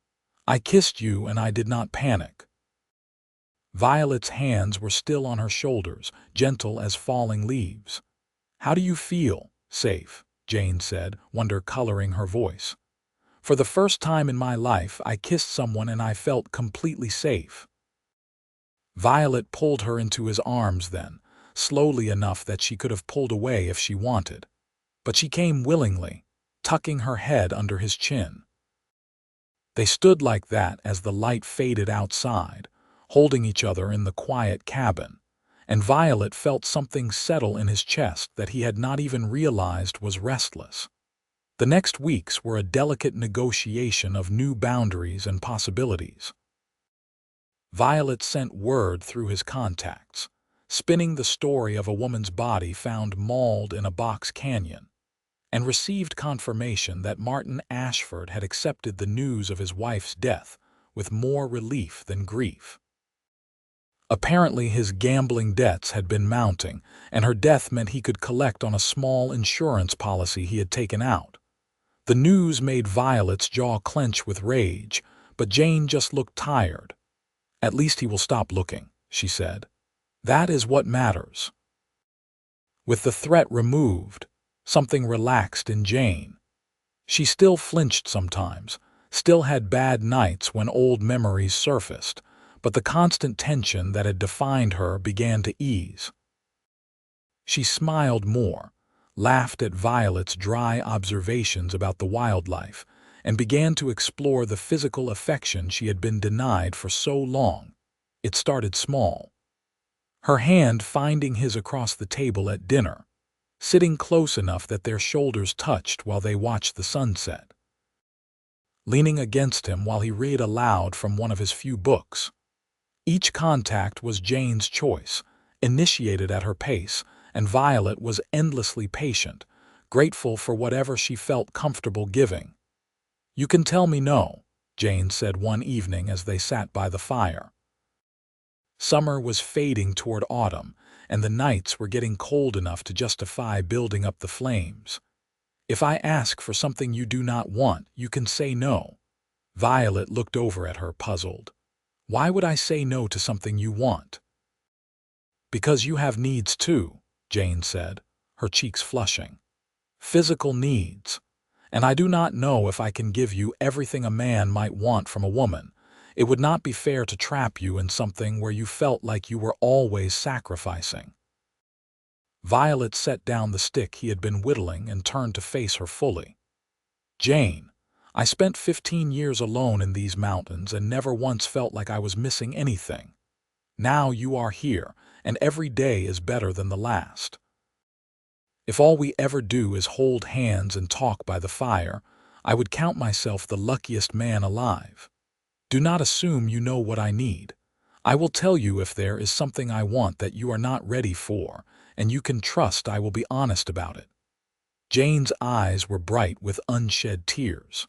I kissed you and I did not panic. Violet's hands were still on her shoulders, gentle as falling leaves. How do you feel? Safe, Jane said, wonder coloring her voice. For the first time in my life, I kissed someone and I felt completely safe. Violet pulled her into his arms then, slowly enough that she could have pulled away if she wanted. But she came willingly, tucking her head under his chin. They stood like that as the light faded outside, holding each other in the quiet cabin, and Violet felt something settle in his chest that he had not even realized was restless. The next weeks were a delicate negotiation of new boundaries and possibilities. Violet sent word through his contacts, spinning the story of a woman's body found mauled in a box canyon, and received confirmation that Martin Ashford had accepted the news of his wife's death with more relief than grief. Apparently his gambling debts had been mounting, and her death meant he could collect on a small insurance policy he had taken out. The news made Violet's jaw clench with rage, but Jane just looked tired. "At least he will stop looking," she said. "That is what matters." With the threat removed, something relaxed in Jane. She still flinched sometimes, still had bad nights when old memories surfaced, but the constant tension that had defined her began to ease. She smiled more, laughed at Violet's dry observations about the wildlife, and began to explore the physical affection she had been denied for so long. It started small. Her hand finding his across the table at dinner, sitting close enough that their shoulders touched while they watched the sunset. Leaning against him while he read aloud from one of his few books. Each contact was Jane's choice, initiated at her pace, and Violet was endlessly patient, grateful for whatever she felt comfortable giving. "You can tell me no," Jane said one evening as they sat by the fire. Summer was fading toward autumn, and the nights were getting cold enough to justify building up the flames. "If I ask for something you do not want, you can say no." Violet looked over at her, puzzled. "Why would I say no to something you want?" "Because you have needs too," Jane said, her cheeks flushing. "Physical needs. And I do not know if I can give you everything a man might want from a woman. It would not be fair to trap you in something where you felt like you were always sacrificing." Violet set down the stick he had been whittling and turned to face her fully. "Jane, I spent 15 years alone in these mountains and never once felt like I was missing anything. Now you are here, and every day is better than the last. If all we ever do is hold hands and talk by the fire, I would count myself the luckiest man alive. Do not assume you know what I need. I will tell you if there is something I want that you are not ready for, and you can trust I will be honest about it." Jane's eyes were bright with unshed tears.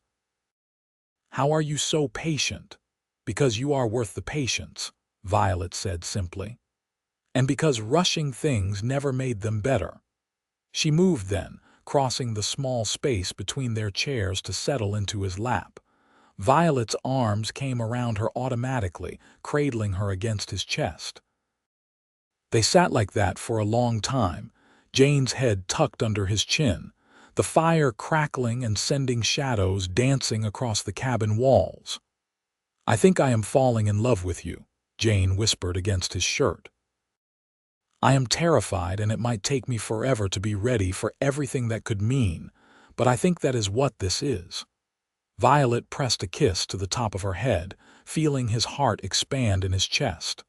"How are you so patient?" "Because you are worth the patience," Violet said simply. "And because rushing things never made them better." She moved then, crossing the small space between their chairs to settle into his lap. Violet's arms came around her automatically, cradling her against his chest. They sat like that for a long time, Jane's head tucked under his chin, the fire crackling and sending shadows dancing across the cabin walls. "I think I am falling in love with you," Jane whispered against his shirt. "I am terrified, and it might take me forever to be ready for everything that could mean, but I think that is what this is." Violet pressed a kiss to the top of her head, feeling his heart expand in his chest.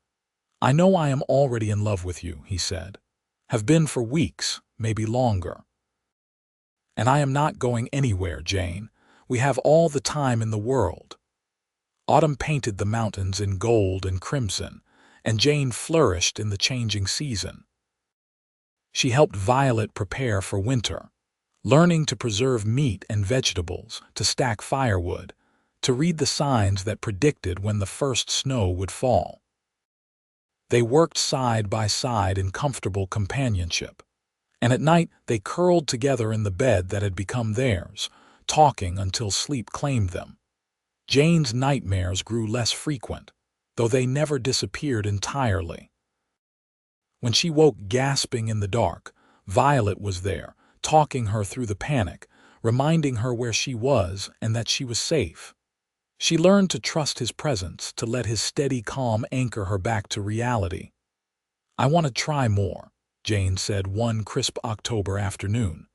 "I know I am already in love with you," he said. "Have been for weeks, maybe longer. And I am not going anywhere, Jane. We have all the time in the world." Autumn painted the mountains in gold and crimson, and Jane flourished in the changing season. She helped Violet prepare for winter, learning to preserve meat and vegetables, to stack firewood, to read the signs that predicted when the first snow would fall. They worked side by side in comfortable companionship, and at night they curled together in the bed that had become theirs, talking until sleep claimed them. Jane's nightmares grew less frequent, though they never disappeared entirely. When she woke gasping in the dark, Violet was there, talking her through the panic, reminding her where she was and that she was safe. She learned to trust his presence, to let his steady calm anchor her back to reality. "I want to try more," Jane said one crisp October afternoon.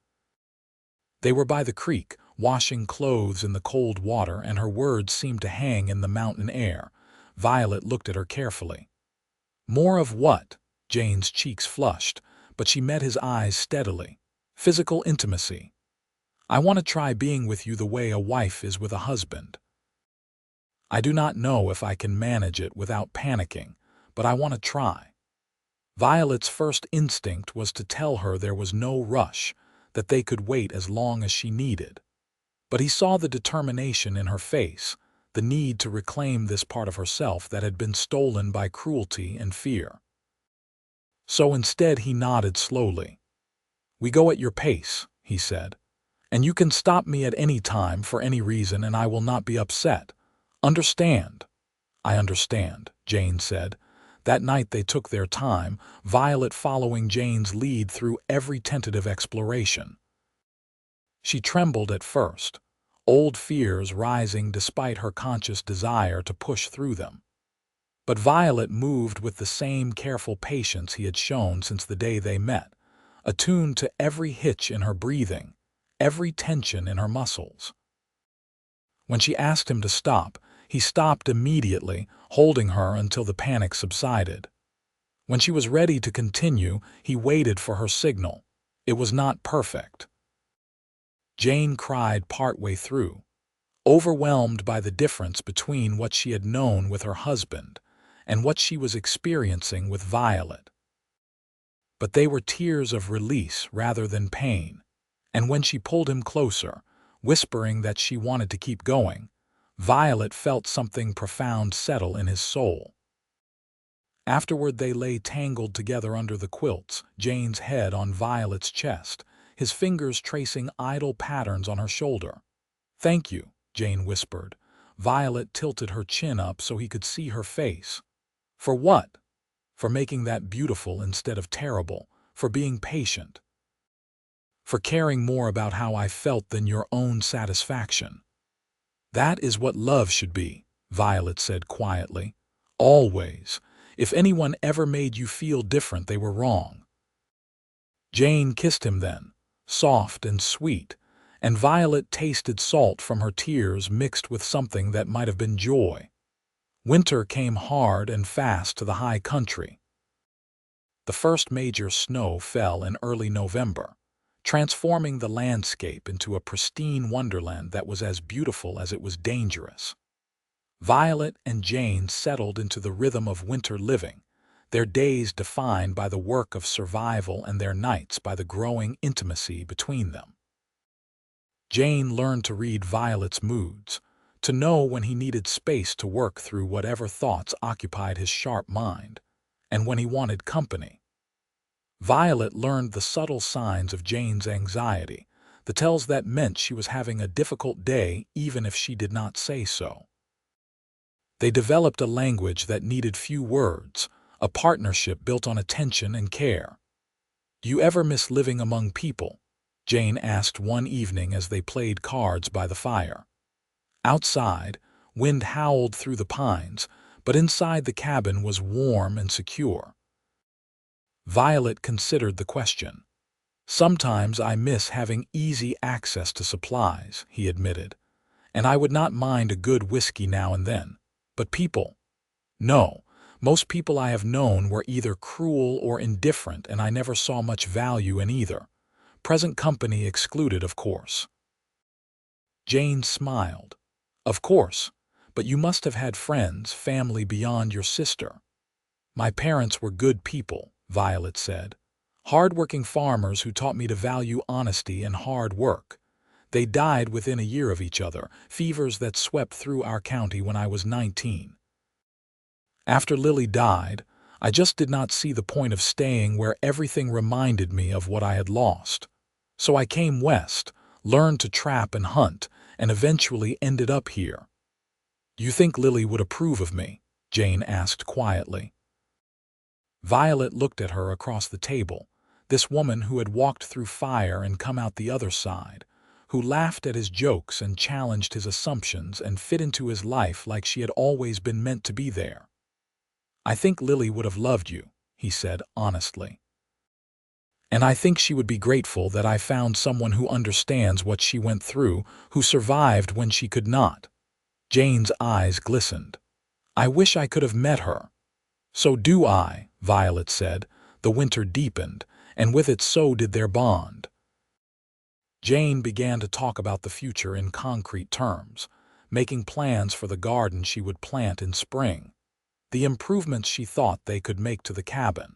They were by the creek, washing clothes in the cold water, and her words seemed to hang in the mountain air. Violet looked at her carefully. More of what? Jane's cheeks flushed, but she met his eyes steadily. Physical intimacy. I want to try being with you the way a wife is with a husband. I do not know if I can manage it without panicking, but I want to try. Violet's first instinct was to tell her there was no rush, that they could wait as long as she needed. But he saw the determination in her face, the need to reclaim this part of herself that had been stolen by cruelty and fear. So instead he nodded slowly. We go at your pace, he said, and you can stop me at any time for any reason and I will not be upset. Understand? I understand, Jane said. That night they took their time, Violet following Jane's lead through every tentative exploration. She trembled at first, old fears rising despite her conscious desire to push through them. But Violet moved with the same careful patience he had shown since the day they met, attuned to every hitch in her breathing, every tension in her muscles. When she asked him to stop, he stopped immediately, holding her until the panic subsided. When she was ready to continue, he waited for her signal. It was not perfect. Jane cried partway through, overwhelmed by the difference between what she had known with her husband and what she was experiencing with Violet. But they were tears of release rather than pain, and when she pulled him closer, whispering that she wanted to keep going, Violet felt something profound settle in his soul. Afterward they lay tangled together under the quilts, Jane's head on Violet's chest, his fingers tracing idle patterns on her shoulder. Thank you, Jane whispered. Violet tilted her chin up so he could see her face. For what? For making that beautiful instead of terrible, for being patient, for caring more about how I felt than your own satisfaction. That is what love should be, Violet said quietly. Always. If anyone ever made you feel different, they were wrong. Jane kissed him then, soft and sweet, and Violet tasted salt from her tears mixed with something that might have been joy. Winter came hard and fast to the high country. The first major snow fell in early November, transforming the landscape into a pristine wonderland that was as beautiful as it was dangerous. Violet and Jane settled into the rhythm of winter living, their days defined by the work of survival and their nights by the growing intimacy between them. Jane learned to read Violet's moods, to know when he needed space to work through whatever thoughts occupied his sharp mind, and when he wanted company. Violet learned the subtle signs of Jane's anxiety, the tells that meant she was having a difficult day even if she did not say so. They developed a language that needed few words, a partnership built on attention and care. Do you ever miss living among people? Jane asked one evening as they played cards by the fire. Outside, wind howled through the pines, but inside the cabin was warm and secure. Violet considered the question. Sometimes I miss having easy access to supplies, he admitted, and I would not mind a good whiskey now and then. But people? No, most people I have known were either cruel or indifferent, and I never saw much value in either. Present company excluded, of course. Jane smiled. Of course, but you must have had friends, family beyond your sister. My parents were good people, Violet said. Hard-working farmers who taught me to value honesty and hard work. They died within a year of each other, fevers that swept through our county when I was 19. After Lily died, I just did not see the point of staying where everything reminded me of what I had lost. So I came west, learned to trap and hunt, and eventually ended up here. Do you think Lily would approve of me? Jane asked quietly. Violet looked at her across the table, this woman who had walked through fire and come out the other side, who laughed at his jokes and challenged his assumptions and fit into his life like she had always been meant to be there. I think Lily would have loved you, he said honestly. And I think she would be grateful that I found someone who understands what she went through, who survived when she could not. Jane's eyes glistened. I wish I could have met her. So do I, Violet said. The winter deepened, and with it so did their bond. Jane began to talk about the future in concrete terms, making plans for the garden she would plant in spring, the improvements she thought they could make to the cabin.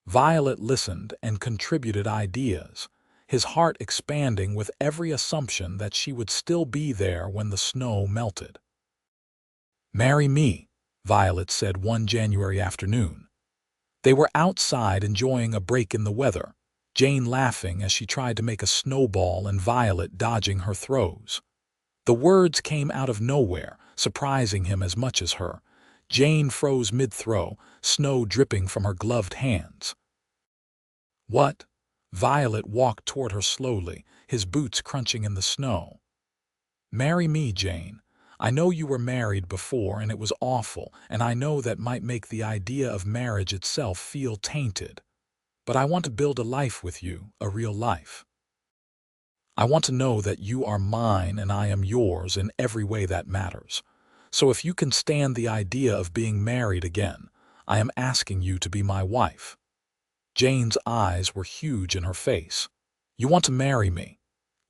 Violet listened and contributed ideas, his heart expanding with every assumption that she would still be there when the snow melted. "Marry me," Violet said one January afternoon. They were outside enjoying a break in the weather, Jane laughing as she tried to make a snowball and Violet dodging her throws. The words came out of nowhere, surprising him as much as her. Jane froze mid-throw, snow dripping from her gloved hands. "What?" Violet walked toward her slowly, his boots crunching in the snow. "Marry me, Jane. I know you were married before and it was awful, and I know that might make the idea of marriage itself feel tainted. But I want to build a life with you, a real life. I want to know that you are mine and I am yours in every way that matters. So if you can stand the idea of being married again, I am asking you to be my wife." Jane's eyes were huge in her face. "You want to marry me,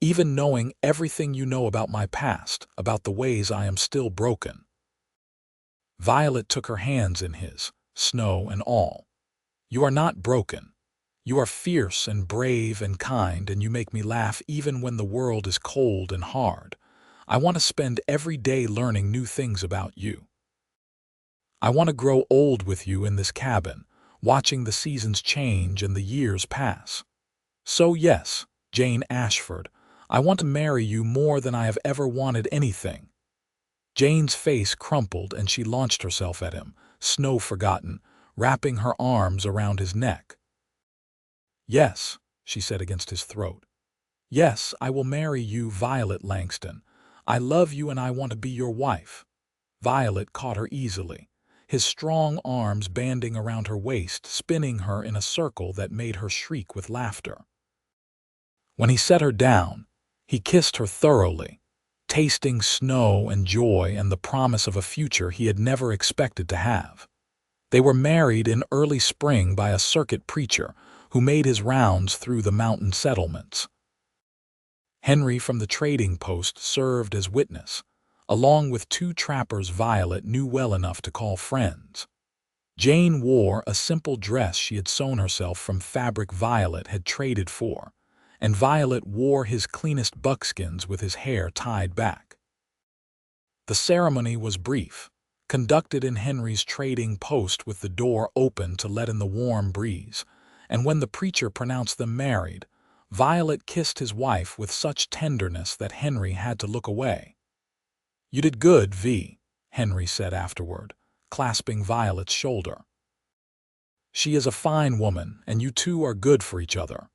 even knowing everything you know about my past, about the ways I am still broken?" Violet took her hands in his, snow and all. "You are not broken. You are fierce and brave and kind, and you make me laugh even when the world is cold and hard. I want to spend every day learning new things about you. I want to grow old with you in this cabin, watching the seasons change and the years pass. So yes, Jane Ashford, I want to marry you more than I have ever wanted anything." Jane's face crumpled and she launched herself at him, snow forgotten, wrapping her arms around his neck. "Yes," she said against his throat. "Yes, I will marry you, Violet Langston. I love you and I want to be your wife." Violet caught her easily, his strong arms banding around her waist, spinning her in a circle that made her shriek with laughter. When he set her down, he kissed her thoroughly, tasting snow and joy and the promise of a future he had never expected to have. They were married in early spring by a circuit preacher who made his rounds through the mountain settlements. Henry from the trading post served as witness, along with two trappers Violet knew well enough to call friends. Jane wore a simple dress she had sewn herself from fabric Violet had traded for, and Violet wore his cleanest buckskins with his hair tied back. The ceremony was brief, conducted in Henry's trading post with the door open to let in the warm breeze, and when the preacher pronounced them married, Violet kissed his wife with such tenderness that Henry had to look away. "You did good, V," Henry said afterward, clasping Violet's shoulder. "She is a fine woman, and you two are good for each other."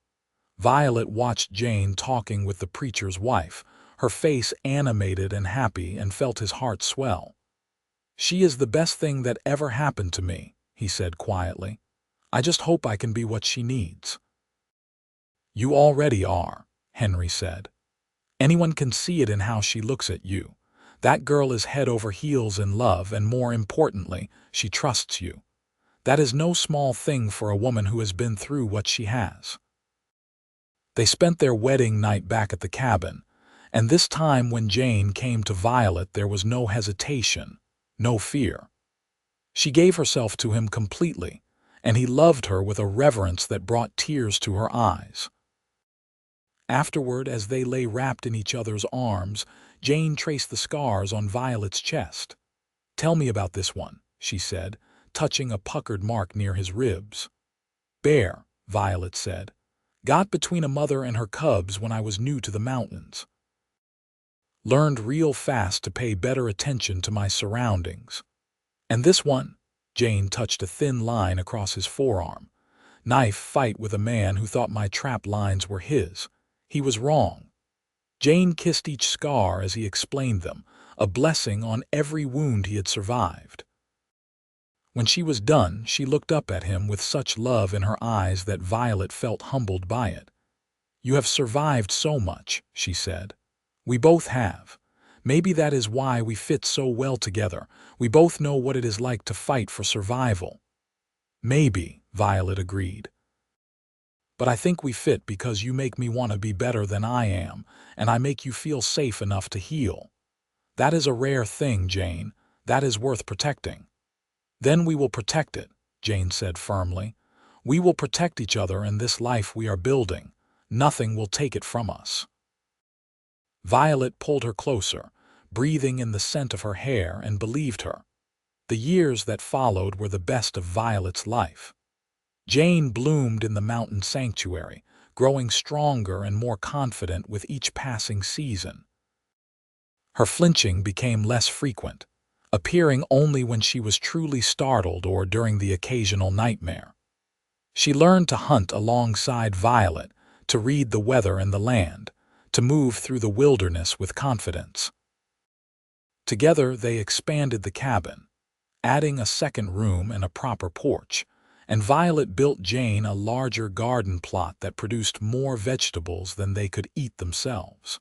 Violet watched Jane talking with the preacher's wife, her face animated and happy, and felt his heart swell. "She is the best thing that ever happened to me," he said quietly. "I just hope I can be what she needs." "You already are," Henry said. "Anyone can see it in how she looks at you. That girl is head over heels in love, and more importantly, she trusts you. That is no small thing for a woman who has been through what she has." They spent their wedding night back at the cabin, and this time when Jane came to Violet there was no hesitation, no fear. She gave herself to him completely, and he loved her with a reverence that brought tears to her eyes. Afterward, as they lay wrapped in each other's arms, Jane traced the scars on Violet's chest. "Tell me about this one," she said, touching a puckered mark near his ribs. "Bear," Violet said. "Got between a mother and her cubs when I was new to the mountains. Learned real fast to pay better attention to my surroundings. And this one," Jane touched a thin line across his forearm. "Knife fight with a man who thought my trap lines were his. He was wrong." Jane kissed each scar as he explained them, a blessing on every wound he had survived. When she was done, she looked up at him with such love in her eyes that Violet felt humbled by it. "You have survived so much," she said. "We both have. Maybe that is why we fit so well together. We both know what it is like to fight for survival. Maybe, Violet agreed. But I think we fit because you make me want to be better than I am, and I make you feel safe enough to heal. That is a rare thing, Jane. That is worth protecting. Then we will protect it, Jane said firmly. We will protect each other in this life we are building. Nothing will take it from us. Violet pulled her closer, breathing in the scent of her hair, and believed her. The years that followed were the best of Violet's life. Jane bloomed in the mountain sanctuary, growing stronger and more confident with each passing season. Her flinching became less frequent, appearing only when she was truly startled or during the occasional nightmare. She learned to hunt alongside Violet, to read the weather and the land, to move through the wilderness with confidence. Together they expanded the cabin, adding a second room and a proper porch, and Violet built Jane a larger garden plot that produced more vegetables than they could eat themselves.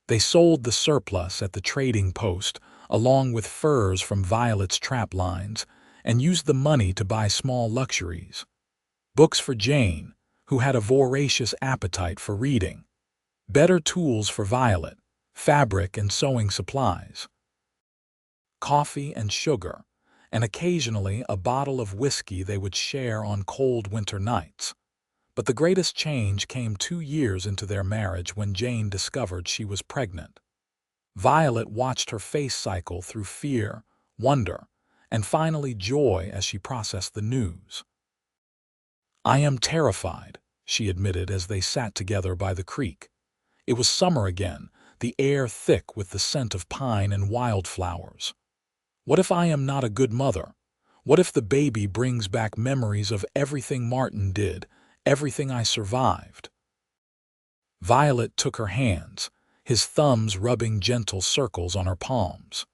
They sold the surplus at the trading post, along with furs from Violet's trap lines, and used the money to buy small luxuries. Books for Jane, who had a voracious appetite for reading. Better tools for Violet, fabric and sewing supplies. Coffee and sugar, and occasionally a bottle of whiskey they would share on cold winter nights. But the greatest change came 2 years into their marriage when Jane discovered she was pregnant. Violet watched her face cycle through fear, wonder, and finally joy as she processed the news. "I am terrified," she admitted as they sat together by the creek. It was summer again, the air thick with the scent of pine and wildflowers. What if I am not a good mother? What if the baby brings back memories of everything Martin did, everything I survived? Violet took her hands, his thumbs rubbing gentle circles on her palms.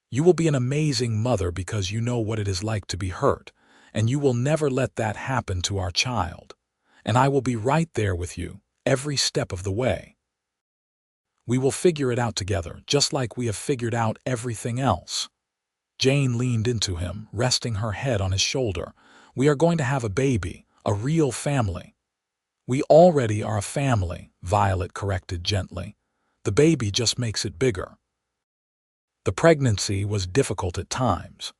"You will be an amazing mother because you know what it is like to be hurt, and you will never let that happen to our child. And I will be right there with you, every step of the way. We will figure it out together, just like we have figured out everything else." Jane leaned into him, resting her head on his shoulder. "We are going to have a baby, a real family." "We already are a family," Violet corrected gently. "The baby just makes it bigger." The pregnancy was difficult at times.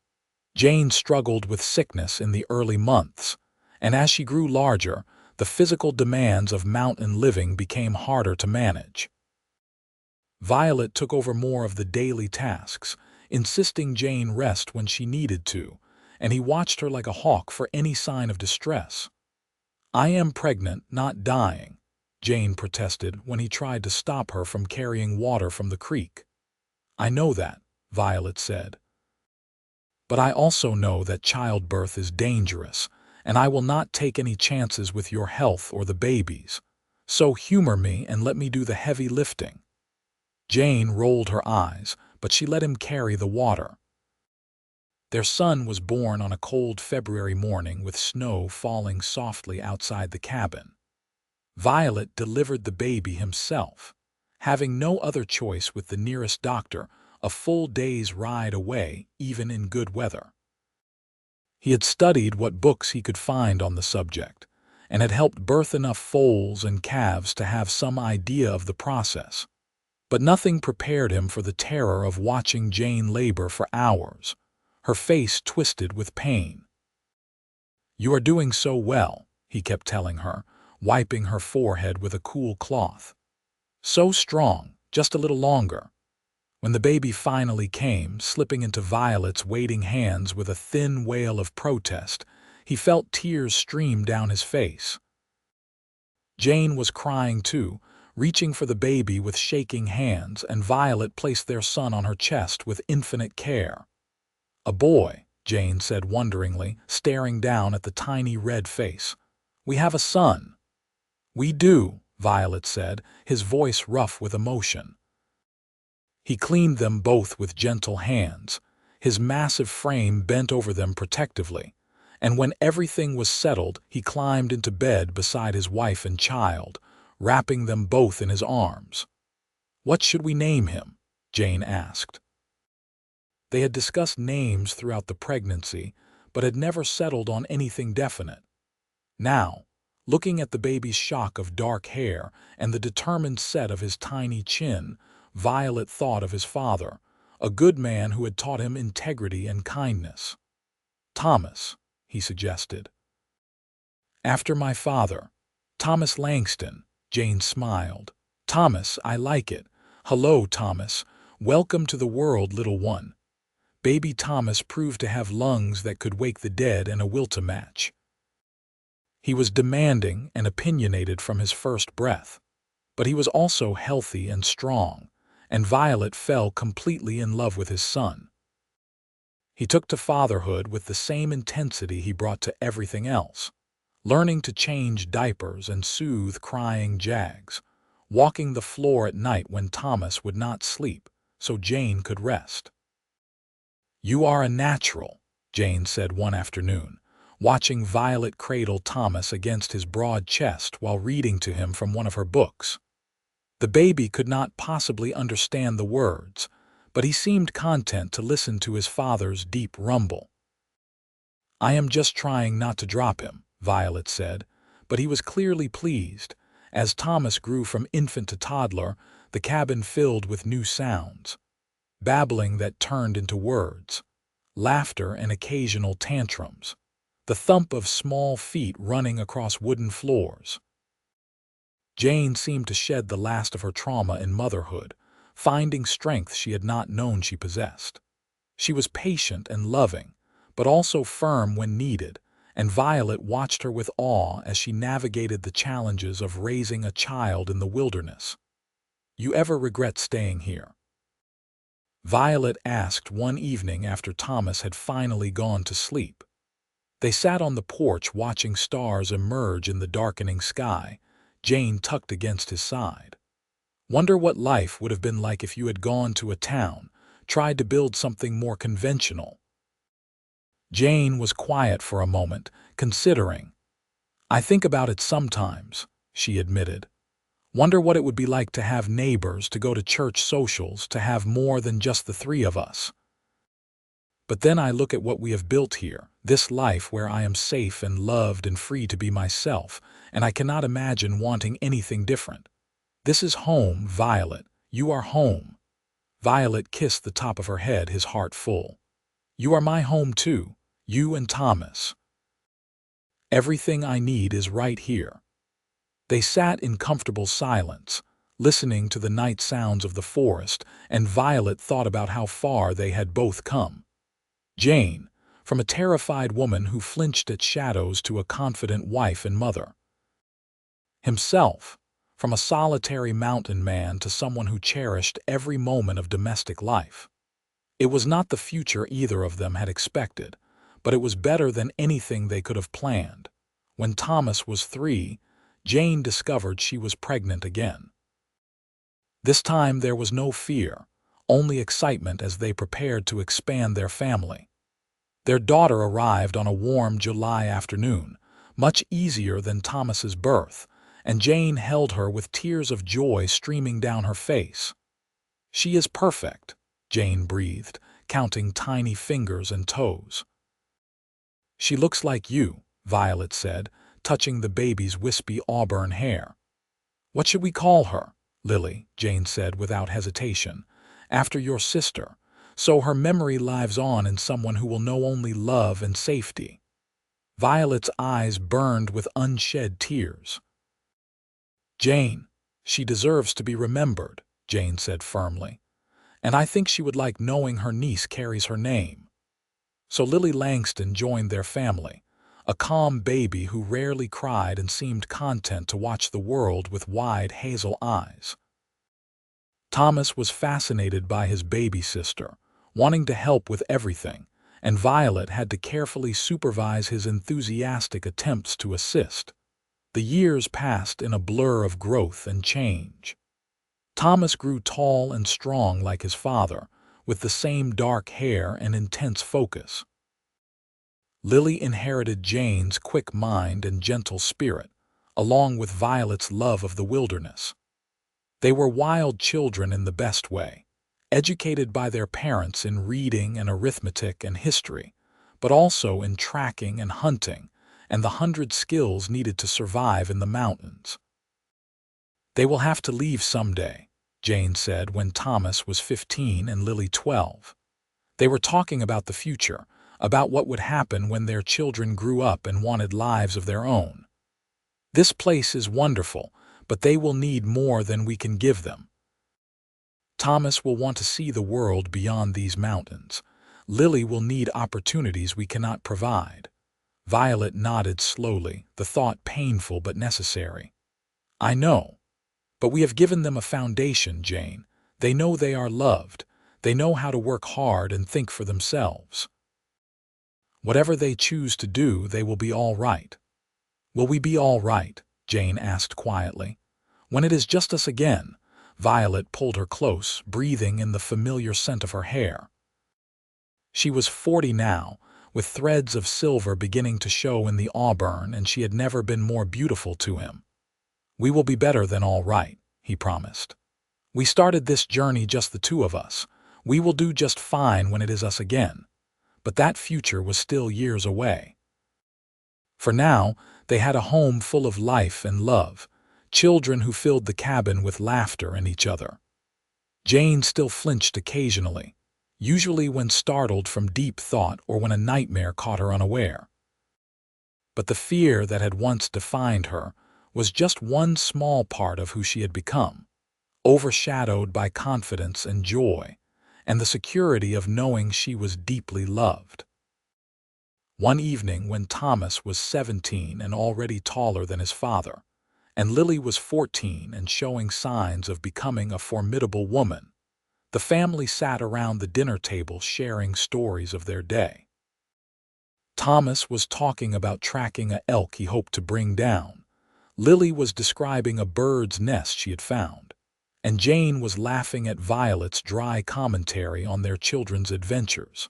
Jane struggled with sickness in the early months, and as she grew larger, the physical demands of mountain living became harder to manage. Violet took over more of the daily tasks, insisting Jane rest when she needed to, and he watched her like a hawk for any sign of distress. "I am pregnant, not dying," Jane protested when he tried to stop her from carrying water from the creek. "I know that," Violet said. "But I also know that childbirth is dangerous, and I will not take any chances with your health or the baby's. So humor me and let me do the heavy lifting." Jane rolled her eyes, but she let him carry the water. Their son was born on a cold February morning with snow falling softly outside the cabin. Violet delivered the baby himself, having no other choice with the nearest doctor, a full day's ride away, even in good weather. He had studied what books he could find on the subject, and had helped birth enough foals and calves to have some idea of the process. But nothing prepared him for the terror of watching Jane labor for hours, her face twisted with pain. "You are doing so well," he kept telling her, wiping her forehead with a cool cloth. "So strong, just a little longer." When the baby finally came, slipping into Violet's waiting hands with a thin wail of protest, he felt tears stream down his face. Jane was crying too, reaching for the baby with shaking hands, and Violet placed their son on her chest with infinite care. "A boy," Jane said wonderingly, staring down at the tiny red face. "We have a son." "We do," Violet said, his voice rough with emotion. He cleaned them both with gentle hands, his massive frame bent over them protectively, and when everything was settled, he climbed into bed beside his wife and child, wrapping them both in his arms. "What should we name him?" Jane asked. They had discussed names throughout the pregnancy, but had never settled on anything definite. Now, looking at the baby's shock of dark hair and the determined set of his tiny chin, Violet thought of his father, a good man who had taught him integrity and kindness. Thomas, he suggested. After my father. Thomas Langston, Jane smiled. Thomas, I like it. Hello, Thomas. Welcome to the world, little one. Baby Thomas proved to have lungs that could wake the dead and a will to match. He was demanding and opinionated from his first breath, but he was also healthy and strong, and Violet fell completely in love with his son. He took to fatherhood with the same intensity he brought to everything else, learning to change diapers and soothe crying Jags, walking the floor at night when Thomas would not sleep so Jane could rest. You are a natural, Jane said one afternoon, watching Violet cradle Thomas against his broad chest while reading to him from one of her books. The baby could not possibly understand the words, but he seemed content to listen to his father's deep rumble. I am just trying not to drop him, Violet said, but he was clearly pleased. As Thomas grew from infant to toddler, the cabin filled with new sounds, babbling that turned into words, laughter and occasional tantrums, the thump of small feet running across wooden floors. Jane seemed to shed the last of her trauma in motherhood, finding strength she had not known she possessed. She was patient and loving, but also firm when needed, and Violet watched her with awe as she navigated the challenges of raising a child in the wilderness. You ever regret staying here? Violet asked one evening after Thomas had finally gone to sleep. They sat on the porch watching stars emerge in the darkening sky, Jane tucked against his side. Wonder what life would have been like if you had gone to a town, tried to build something more conventional. Jane was quiet for a moment, considering. I think about it sometimes, she admitted. Wonder what it would be like to have neighbors, to go to church socials, to have more than just the three of us. But then I look at what we have built here, this life where I am safe and loved and free to be myself, and I cannot imagine wanting anything different. This is home, Violet. You are home. Violet kissed the top of her head, his heart full. You are my home too, you and Thomas. Everything I need is right here. They sat in comfortable silence, listening to the night sounds of the forest, and Violet thought about how far they had both come. Jane, from a terrified woman who flinched at shadows to a confident wife and mother. Himself, from a solitary mountain man to someone who cherished every moment of domestic life. It was not the future either of them had expected, but it was better than anything they could have planned. When Thomas was 3, Jane discovered she was pregnant again. This time there was no fear, only excitement as they prepared to expand their family. Their daughter arrived on a warm July afternoon, much easier than Thomas's birth, and Jane held her with tears of joy streaming down her face. She is perfect, Jane breathed, counting tiny fingers and toes. She looks like you, Violet said, touching the baby's wispy auburn hair. What should we call her? Lily, Jane said without hesitation. After your sister, so her memory lives on in someone who will know only love and safety. Violet's eyes burned with unshed tears. Jane, she deserves to be remembered, Jane said firmly. And I think she would like knowing her niece carries her name. So Lily Langston joined their family, a calm baby who rarely cried and seemed content to watch the world with wide hazel eyes. Thomas was fascinated by his baby sister, wanting to help with everything, and Violet had to carefully supervise his enthusiastic attempts to assist. The years passed in a blur of growth and change. Thomas grew tall and strong like his father, with the same dark hair and intense focus. Lily inherited Jane's quick mind and gentle spirit, along with Violet's love of the wilderness. They were wild children in the best way, educated by their parents in reading and arithmetic and history, but also in tracking and hunting and the 100 skills needed to survive in the mountains. "They will have to leave someday," Jane said when Thomas was 15 and Lily 12. They were talking about the future, about what would happen when their children grew up and wanted lives of their own. "This place is wonderful, but they will need more than we can give them. Thomas will want to see the world beyond these mountains. Lily will need opportunities we cannot provide." Violet nodded slowly, the thought painful but necessary. "I know. But we have given them a foundation, Jane. They know they are loved. They know how to work hard and think for themselves. Whatever they choose to do, they will be all right." "Will we be all right?" Jane asked quietly. "When it is just us again?" Violet pulled her close, breathing in the familiar scent of her hair. She was 40 now, with threads of silver beginning to show in the auburn, and she had never been more beautiful to him. "We will be better than all right," he promised. "We started this journey just the two of us. We will do just fine when it is us again." But that future was still years away. For now, they had a home full of life and love, children who filled the cabin with laughter and each other. Jane still flinched occasionally, usually when startled from deep thought or when a nightmare caught her unaware. But the fear that had once defined her was just one small part of who she had become, overshadowed by confidence and joy, and the security of knowing she was deeply loved. One evening when Thomas was 17 and already taller than his father, and Lily was 14 and showing signs of becoming a formidable woman, the family sat around the dinner table sharing stories of their day. Thomas was talking about tracking an elk he hoped to bring down. Lily was describing a bird's nest she had found, and Jane was laughing at Violet's dry commentary on their children's adventures.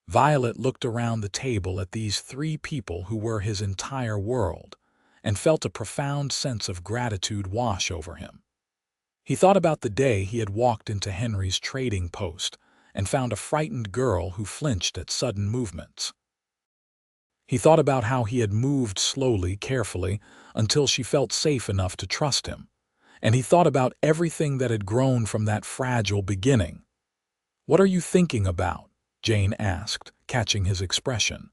Violet looked around the table at these three people who were his entire world, and felt a profound sense of gratitude wash over him. He thought about the day he had walked into Henry's trading post and found a frightened girl who flinched at sudden movements. He thought about how he had moved slowly, carefully, until she felt safe enough to trust him, and he thought about everything that had grown from that fragile beginning. "What are you thinking about?" Jane asked, catching his expression.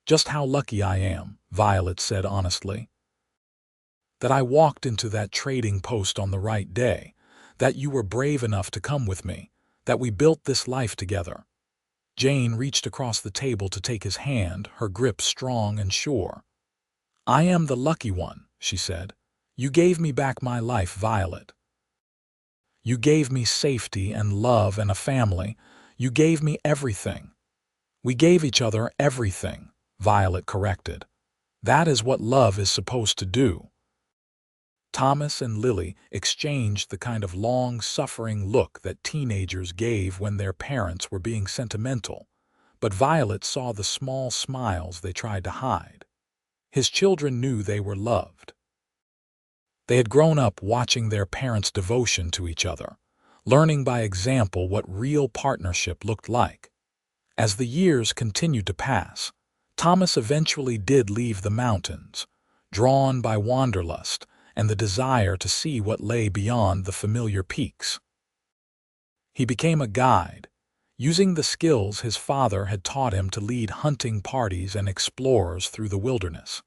"Just how lucky I am," Violet said honestly. "That I walked into that trading post on the right day, that you were brave enough to come with me, that we built this life together." Jane reached across the table to take his hand, her grip strong and sure. "I am the lucky one," she said. "You gave me back my life, Violet. You gave me safety and love and a family. You gave me everything." "We gave each other everything," Violet corrected. "That is what love is supposed to do." Thomas and Lily exchanged the kind of long-suffering look that teenagers gave when their parents were being sentimental, but Violet saw the small smiles they tried to hide. His children knew they were loved. They had grown up watching their parents' devotion to each other, learning by example what real partnership looked like. As the years continued to pass, Thomas eventually did leave the mountains, drawn by wanderlust and the desire to see what lay beyond the familiar peaks. He became a guide, using the skills his father had taught him to lead hunting parties and explorers through the wilderness.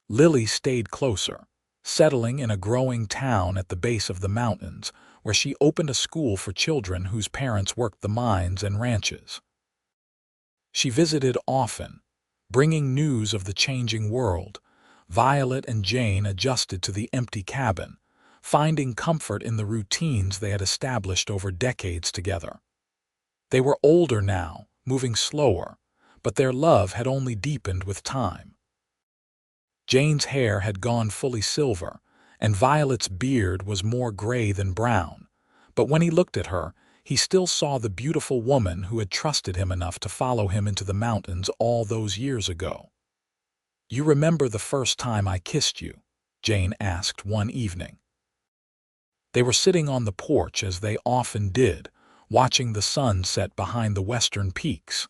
Lily stayed closer, settling in a growing town at the base of the mountains, where she opened a school for children whose parents worked the mines and ranches. She visited often, bringing news of the changing world. Violet and Jane adjusted to the empty cabin, finding comfort in the routines they had established over decades together. They were older now, moving slower, but their love had only deepened with time. Jane's hair had gone fully silver, and Violet's beard was more gray than brown, but when he looked at her, he still saw the beautiful woman who had trusted him enough to follow him into the mountains all those years ago. "You remember the first time I kissed you?" Jane asked one evening. They were sitting on the porch as they often did, watching the sun set behind the western peaks.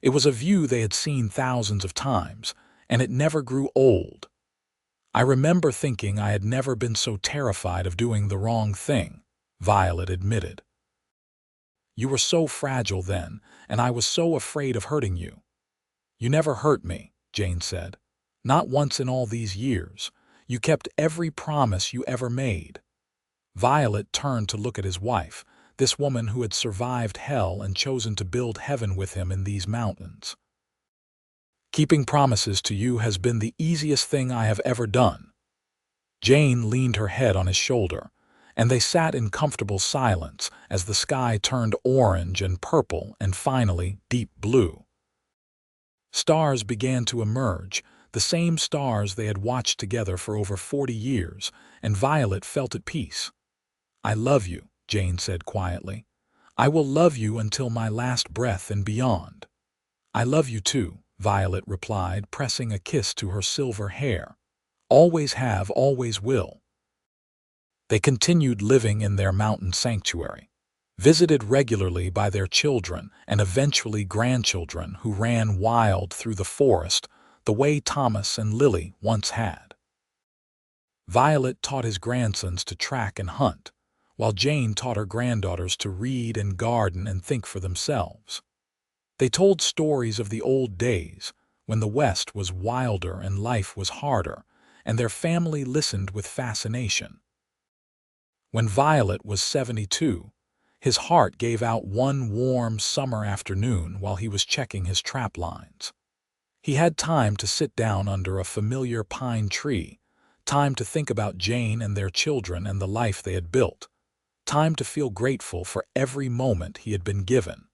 It was a view they had seen thousands of times, and it never grew old. I remember thinking I had never been so terrified of doing the wrong thing, Violet admitted. You were so fragile then, and I was so afraid of hurting you. You never hurt me, Jane said. Not once in all these years. You kept every promise you ever made. Violet turned to look at his wife, this woman who had survived hell and chosen to build heaven with him in these mountains. Keeping promises to you has been the easiest thing I have ever done. Jane leaned her head on his shoulder, and they sat in comfortable silence as the sky turned orange and purple and finally deep blue. Stars began to emerge, the same stars they had watched together for over 40 years, and Violet felt at peace. I love you, Jane said quietly. I will love you until my last breath and beyond. I love you too, Violet replied, pressing a kiss to her silver hair. Always have, always will. They continued living in their mountain sanctuary, visited regularly by their children and eventually grandchildren who ran wild through the forest the way Thomas and Lily once had. Violet taught his grandsons to track and hunt, while Jane taught her granddaughters to read and garden and think for themselves. They told stories of the old days, when the West was wilder and life was harder, and their family listened with fascination. When Violet was 72, his heart gave out one warm summer afternoon while he was checking his trap lines. He had time to sit down under a familiar pine tree, time to think about Jane and their children and the life they had built, time to feel grateful for every moment he had been given.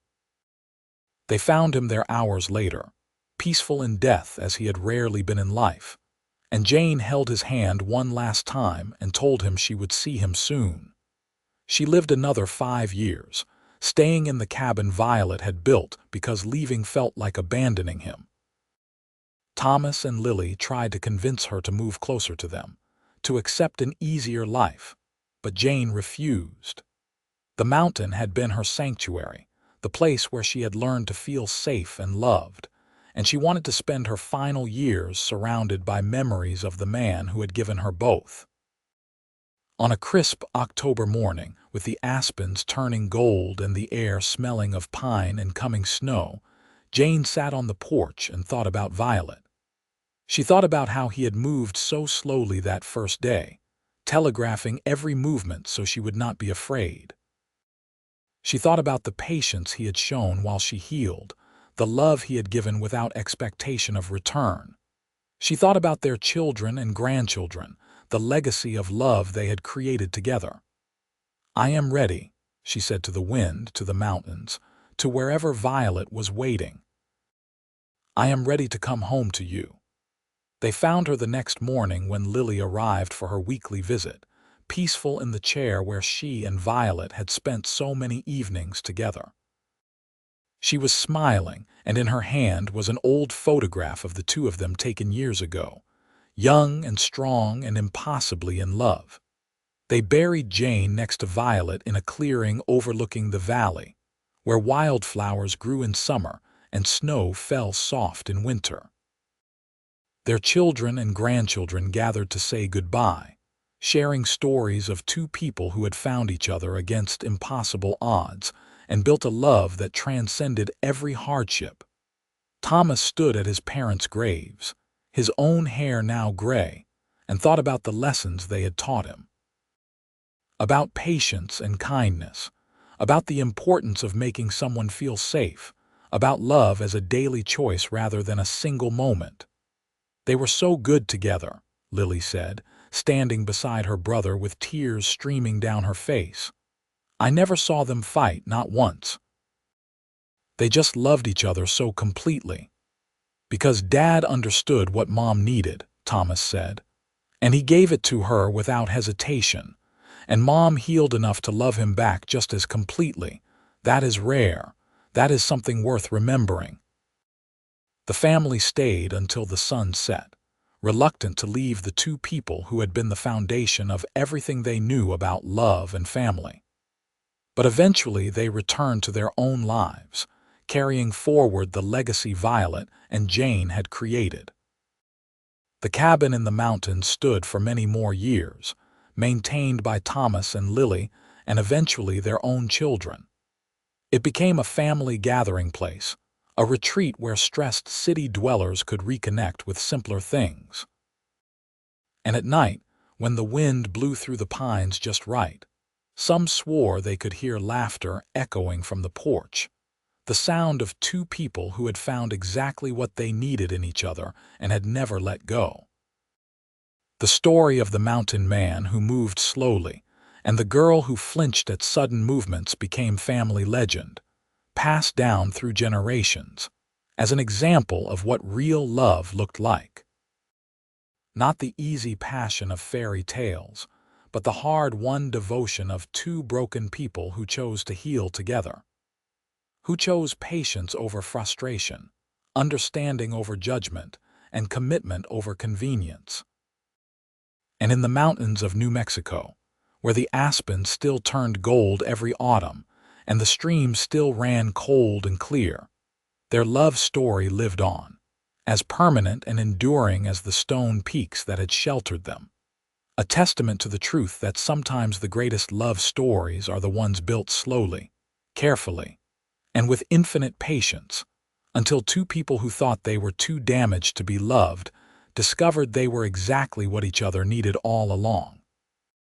They found him there hours later, peaceful in death as he had rarely been in life, and Jane held his hand one last time and told him she would see him soon. She lived another 5 years, staying in the cabin Violet had built because leaving felt like abandoning him. Thomas and Lily tried to convince her to move closer to them, to accept an easier life, but Jane refused. The mountain had been her sanctuary, the place where she had learned to feel safe and loved, and she wanted to spend her final years surrounded by memories of the man who had given her both. On a crisp October morning, with the aspens turning gold and the air smelling of pine and coming snow, Jane sat on the porch and thought about Violet. She thought about how he had moved so slowly that first day, telegraphing every movement so she would not be afraid. She thought about the patience he had shown while she healed, the love he had given without expectation of return. She thought about their children and grandchildren, the legacy of love they had created together. I am ready, she said to the wind, to the mountains, to wherever Violet was waiting. I am ready to come home to you. They found her the next morning when Lily arrived for her weekly visit, peaceful in the chair where she and Violet had spent so many evenings together. She was smiling, and in her hand was an old photograph of the two of them taken years ago, young and strong and impossibly in love. They buried Jane next to Violet in a clearing overlooking the valley, where wildflowers grew in summer and snow fell soft in winter. Their children and grandchildren gathered to say goodbye, sharing stories of two people who had found each other against impossible odds and built a love that transcended every hardship. Thomas stood at his parents' graves, his own hair now gray, and thought about the lessons they had taught him. About patience and kindness, about the importance of making someone feel safe, about love as a daily choice rather than a single moment. They were so good together, Lily said, standing beside her brother with tears streaming down her face. I never saw them fight, not once. They just loved each other so completely. Because Dad understood what Mom needed, Thomas said, and he gave it to her without hesitation, and Mom healed enough to love him back just as completely. That is rare. That is something worth remembering. The family stayed until the sun set, reluctant to leave the two people who had been the foundation of everything they knew about love and family. But eventually they returned to their own lives, carrying forward the legacy Violet and Jane had created. The cabin in the mountains stood for many more years, maintained by Thomas and Lily and eventually their own children. It became a family gathering place, a retreat where stressed city dwellers could reconnect with simpler things. And at night, when the wind blew through the pines just right, some swore they could hear laughter echoing from the porch, the sound of two people who had found exactly what they needed in each other and had never let go. The story of the mountain man who moved slowly and the girl who flinched at sudden movements became family legend, passed down through generations, as an example of what real love looked like. Not the easy passion of fairy tales, but the hard-won devotion of two broken people who chose to heal together, who chose patience over frustration, understanding over judgment, and commitment over convenience. And in the mountains of New Mexico, where the aspens still turned gold every autumn and the streams still ran cold and clear, their love story lived on, as permanent and enduring as the stone peaks that had sheltered them. A testament to the truth that sometimes the greatest love stories are the ones built slowly, carefully, and with infinite patience, until two people who thought they were too damaged to be loved discovered they were exactly what each other needed all along.